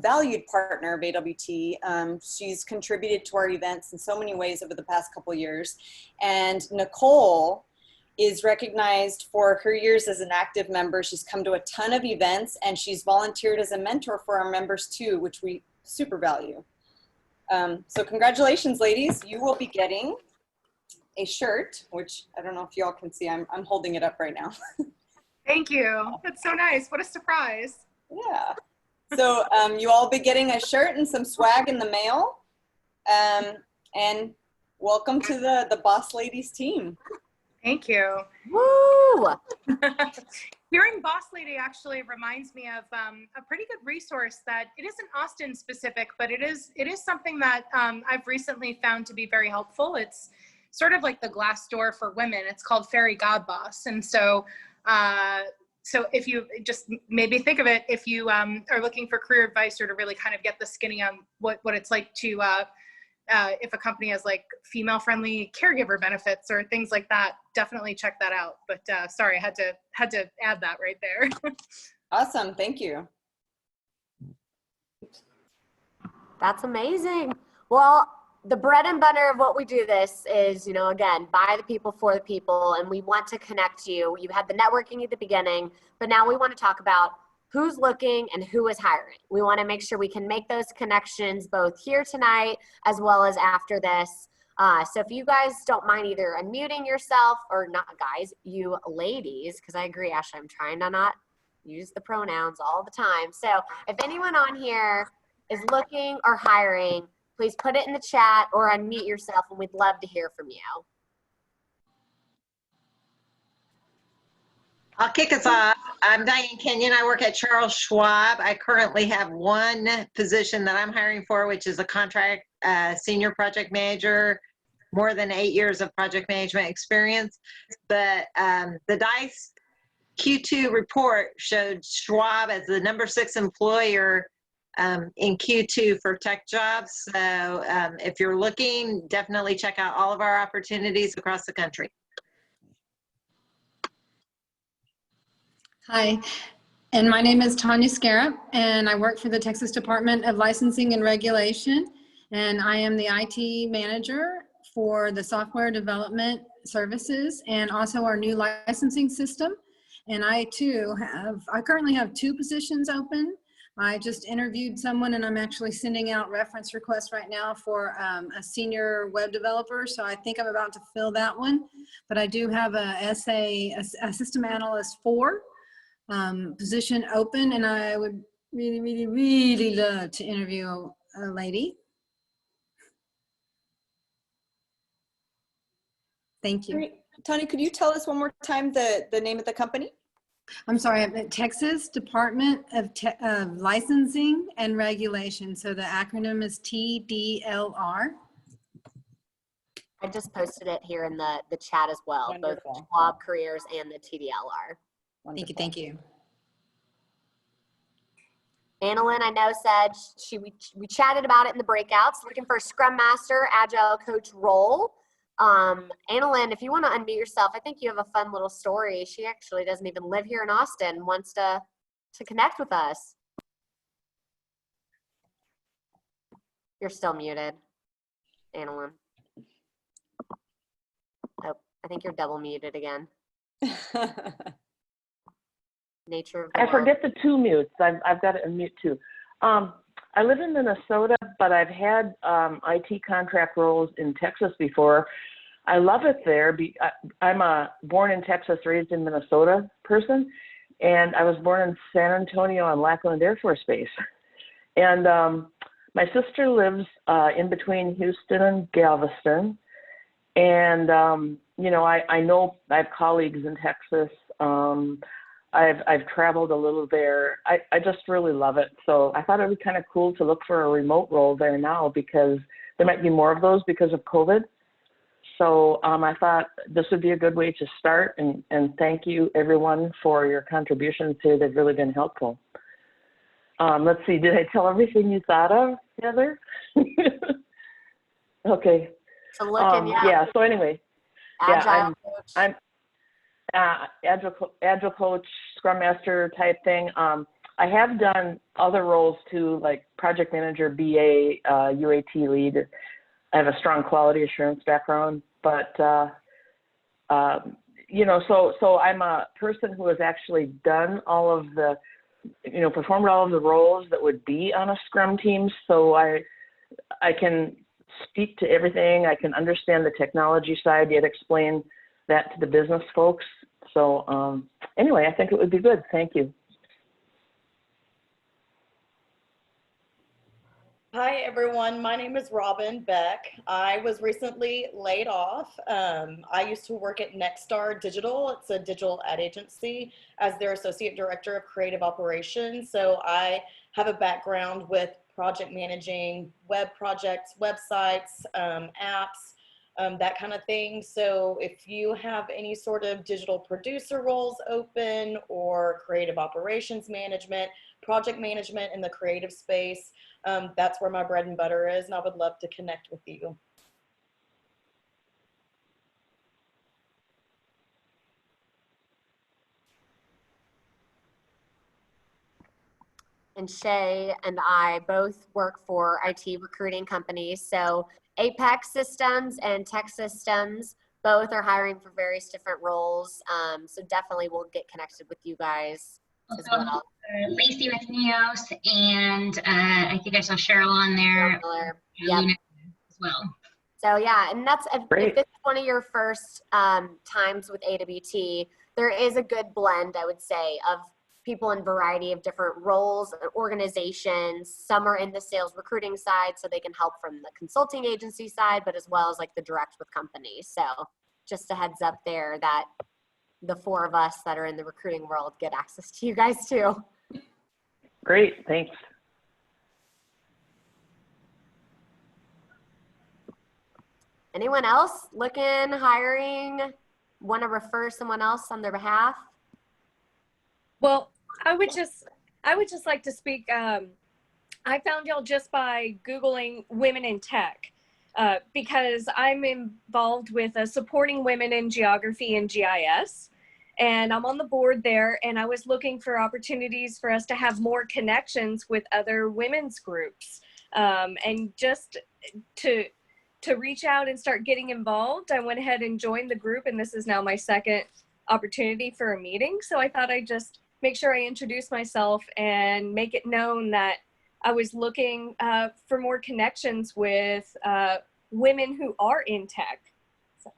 valued partner of AWT. She's contributed to our events in so many ways over the past couple years. And Nicole is recognized for her years as an active member. She's come to a ton of events, and she's volunteered as a mentor for our members too, which we super value. So congratulations, ladies. You will be getting a shirt, which I don't know if y'all can see. I'm holding it up right now. Thank you. That's so nice. What a surprise. Yeah. So you all be getting a shirt and some swag in the mail. And welcome to the Boss Ladies team. Thank you. Woo! Hearing Boss Lady actually reminds me of a pretty good resource that it isn't Austin specific, but it is something that I've recently found to be very helpful. It's sort of like the Glassdoor for women. It's called Fairy God Boss. And so if you just maybe think of it, if you are looking for career advice or to really kind of get the skinny on what it's like to, if a company has like female friendly caregiver benefits or things like that, definitely check that out. But sorry, I had to add that right there. Awesome. Thank you. That's amazing. Well, the bread and butter of what we do this is, again, by the people, for the people, and we want to connect you. You had the networking at the beginning, but now we want to talk about who's looking and who is hiring. We want to make sure we can make those connections both here tonight as well as after this. So if you guys don't mind either unmuting yourself, or not guys, you ladies, because I agree, Ashley, I'm trying to not use the pronouns all the time. So if anyone on here is looking or hiring, please put it in the chat or unmute yourself, and we'd love to hear from you. I'll kick us off. I'm Diane Kenyon. I work at Charles Schwab. I currently have one position that I'm hiring for, which is a contract senior project manager, more than 8 years of project management experience. But the DICE Q2 report showed Schwab as the #6 employer in Q2 for tech jobs. So if you're looking, definitely check out all of our opportunities across the country. Hi, and my name is Tanya Scarra, and I work for the Texas Department of Licensing and Regulation, and I am the IT manager for the software development services and also our new licensing system. And I currently have 2 positions open. I just interviewed someone, and I'm actually sending out reference requests right now for a senior web developer. So I think I'm about to fill that one, but I do have a system analyst 4 position open, and I would really, really, really love to interview a lady. Thank you. Great. Tony, could you tell us one more time the name of the company? I'm sorry, Texas Department of Licensing and Regulation. So the acronym is TDLR. I just posted it here in the chat as well, Wonderful. Both Schwab Careers and the TDLR. Wonderful. Thank you. Annalyn, I know, said we chatted about it in the breakouts, looking for a Scrum Master, Agile Coach role. Annalyn, if you want to unmute yourself, I think you have a fun little story. She actually doesn't even live here in Austin, wants to connect with us. You're still muted, Annalyn. Oh, I think you're double muted again. Nature of the I world. forget the 2 mutes. I've got to unmute too. I live in Minnesota, but I've had IT contract roles in Texas before. I love it there. I'm a born in Texas, raised in Minnesota person, And I was born in San Antonio on Lackland Air Force Base. And my sister lives in between Houston and Galveston. And, you know, I know I have colleagues in Texas. I've traveled a little there. I just really love it. So I thought it would be kind of cool to look for a remote role there now, because there might be more of those because of COVID. So I thought this would be a good way to start, and thank you everyone for your contributions here. They've really been helpful. Let's see, did I tell everything you thought of, Heather? Okay. So looking, yeah, so anyway, Agile I'm Agile coach, Scrum Master type thing. I have done other roles too, like project manager, BA, UAT lead. I have a strong quality assurance background, but you know, so I'm a person who has actually done all of the, you know, performed all of the roles that would be on a Scrum team. So I can speak to everything. I can understand the technology side, yet explain that to the business folks. So anyway, I think it would be good. Thank you. Hi, everyone. My name is Robin Beck. I was recently laid off. I used to work at Nexstar Digital. It's a digital ad agency as their Associate Director of Creative Operations. So I have a background with project managing web projects, websites, apps, that kind of thing. So if you have any sort of digital producer roles open, or creative operations management, project management in the creative space, that's where my bread and butter is, and I would love to connect with you. And Shay and I both work for IT recruiting companies. So Apex Systems and Tech Systems both are hiring for various different roles. So definitely we'll get connected with you guys as well. Lacey with Neos, and I think I saw Cheryl on there. Yep. As well. So yeah, and that's if it's one of your first times with AWT, there is a good blend, I would say, of people in a variety of different roles, organizations. Some are in the sales recruiting side, so they can help from the consulting agency side, but as well as like the direct with companies. So just a heads up there that the four of us that are in the recruiting world get access to you guys too. Great, thanks. Anyone else looking, hiring, want to refer someone else on their behalf? Well, I would just like to speak. I found y'all just by Googling women in tech, because I'm involved with supporting women in geography and GIS, and I'm on the board there, and I was looking for opportunities for us to have more connections with other women's groups, and just to reach out and start getting involved. I went ahead and joined the group, and this is now my second opportunity for a meeting. So I thought I'd just make sure I introduce myself and make it known that I was looking for more connections with women who are in tech. So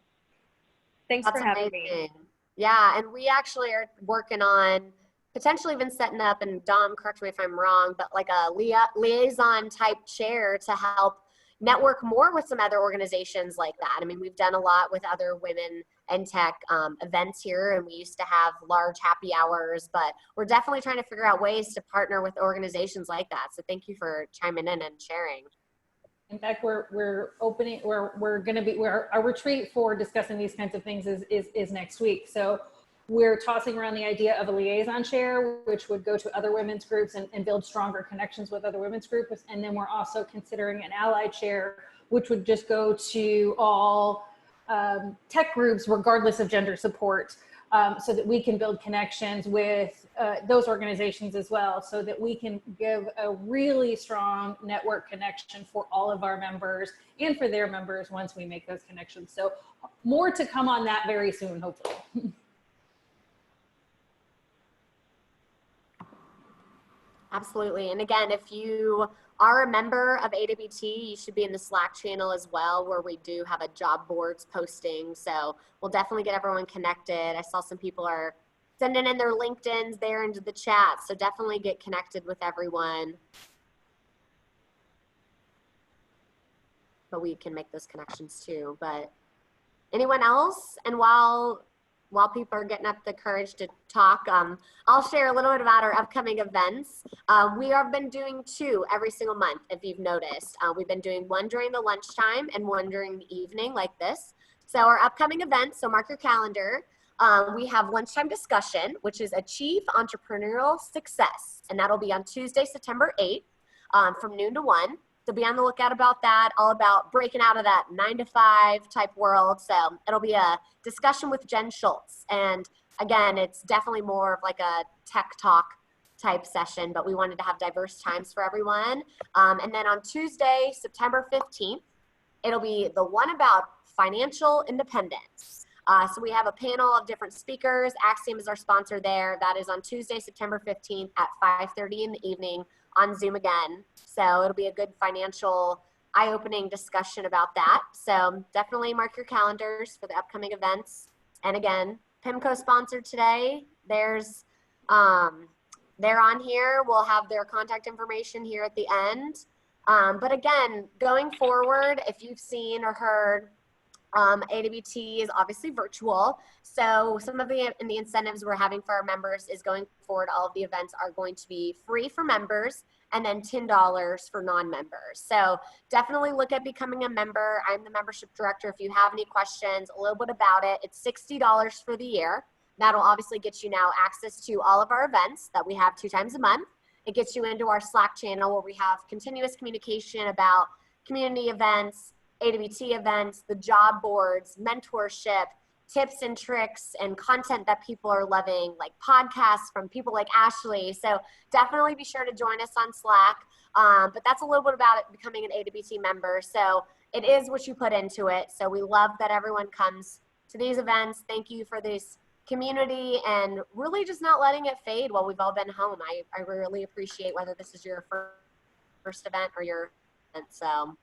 thanks for having me. Yeah, and we actually are working on potentially even setting up, and Dom, correct me if I'm wrong, but like a liaison type chair to help network more with some other organizations like that. I mean, we've done a lot with other women in tech events here, and we used to have large happy hours, but we're definitely trying to figure out ways to partner with organizations like that. So thank you for chiming in and sharing. In fact, we're opening, our retreat for discussing these kinds of things is next week. So we're tossing around the idea of a liaison chair, which would go to other women's groups and build stronger connections with other women's groups. And then we're also considering an ally chair, which would just go to all tech groups, regardless of gender support, so that we can build connections with those organizations as well, so that we can give a really strong network connection for all of our members and for their members once we make those connections. So more to come on that very soon, hopefully. Absolutely. And again, if you are a member of AWT, you should be in the Slack channel as well, where we do have a job boards posting. So we'll definitely get everyone connected. I saw some people are sending in their LinkedIns there into the chat. So definitely get connected with everyone. But we can make those connections too. But anyone else? And while people are getting up the courage to talk, I'll share a little bit about our upcoming events. We have been doing 2 every single month, if you've noticed. We've been doing one during the lunchtime and one during the evening like this. So our upcoming events, so mark your calendar. We have lunchtime discussion, which is Achieve Entrepreneurial Success. And that'll be on Tuesday, September 8th from noon to 1. So be on the lookout about that, all about breaking out of that 9-to-5 type world. So it'll be a discussion with Jen Schultz. And again, it's definitely more of like a tech talk type session, but we wanted to have diverse times for everyone. And then on Tuesday, September 15th, it'll be the one about financial independence. So we have a panel of different speakers. Axiom is our sponsor there. That is on Tuesday, September 15th at 5:30 in the evening on Zoom again. So it'll be a good financial eye-opening discussion about that. So definitely mark your calendars for the upcoming events. And again, PIMCO sponsored today. They're on here. We'll have their contact information here at the end. But again, going forward, if you've seen or heard, AWT is obviously virtual. So some of the incentives we're having for our members is going forward, all of the events are going to be free for members and then $10 for non-members. So definitely look at becoming a member. I'm the membership director. If you have any questions, a little bit about it, it's $60 for the year. That'll obviously get you now access to all of our events that we have 2 times a month. It gets you into our Slack channel where we have continuous communication about community events, AWT events, the job boards, mentorship, tips and tricks, and content that people are loving, like podcasts from people like Ashley. So definitely be sure to join us on Slack. But that's a little bit about it, becoming an AWT member. So it is what you put into it. So we love that everyone comes to these events. Thank you for this community and really just not letting it fade while we've all been home. I really appreciate whether this is your first event or your event. So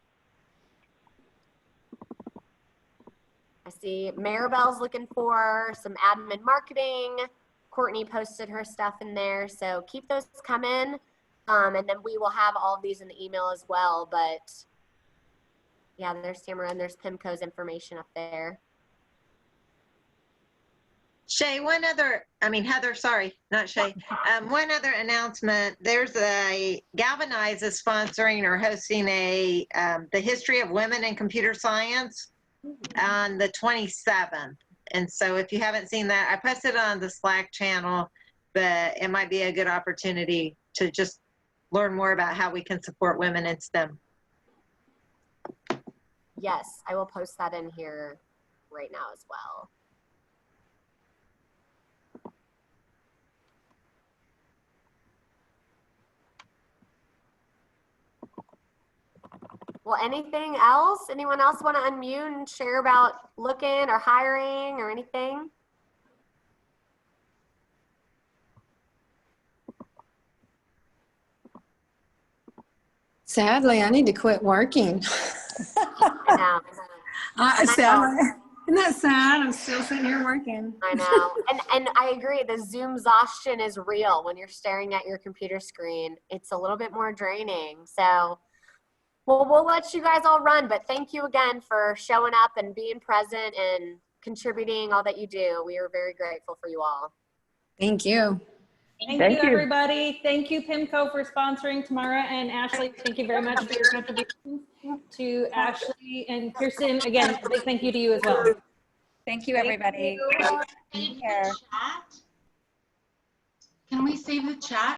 I see Maribel's looking for some admin marketing. Courtney posted her stuff in there. So keep those coming. And then we will have all of these in the email as well. But yeah, there's Tamara and there's PIMCO's information up there. Shay, Heather, sorry, not Shay. One other announcement, there's Galvanize is sponsoring or hosting the history of women in computer science on the 27th. And so if you haven't seen that, I posted it on the Slack channel, but it might be a good opportunity to just learn more about how we can support women in STEM. Yes, I will post that in here right now as well. Well, anything else? Anyone else want to unmute and share about looking or hiring or anything? Sadly, I need to quit working. I know. Isn't that sad? I'm still sitting here working. I know. And I agree. The Zoom exhaustion is real when you're staring at your computer screen. It's a little bit more draining. So well, we'll let you guys all run, but thank you again for showing up and being present and contributing all that you do. We are very grateful for you all. Thank you. Thank you, everybody. Thank you, PIMCO, for sponsoring. Tamara and Ashley, thank you very much for your contributions. To Ashley and Keirsten, again, a big thank you to you as well. Thank you, everybody. Take care. Can we save the chat?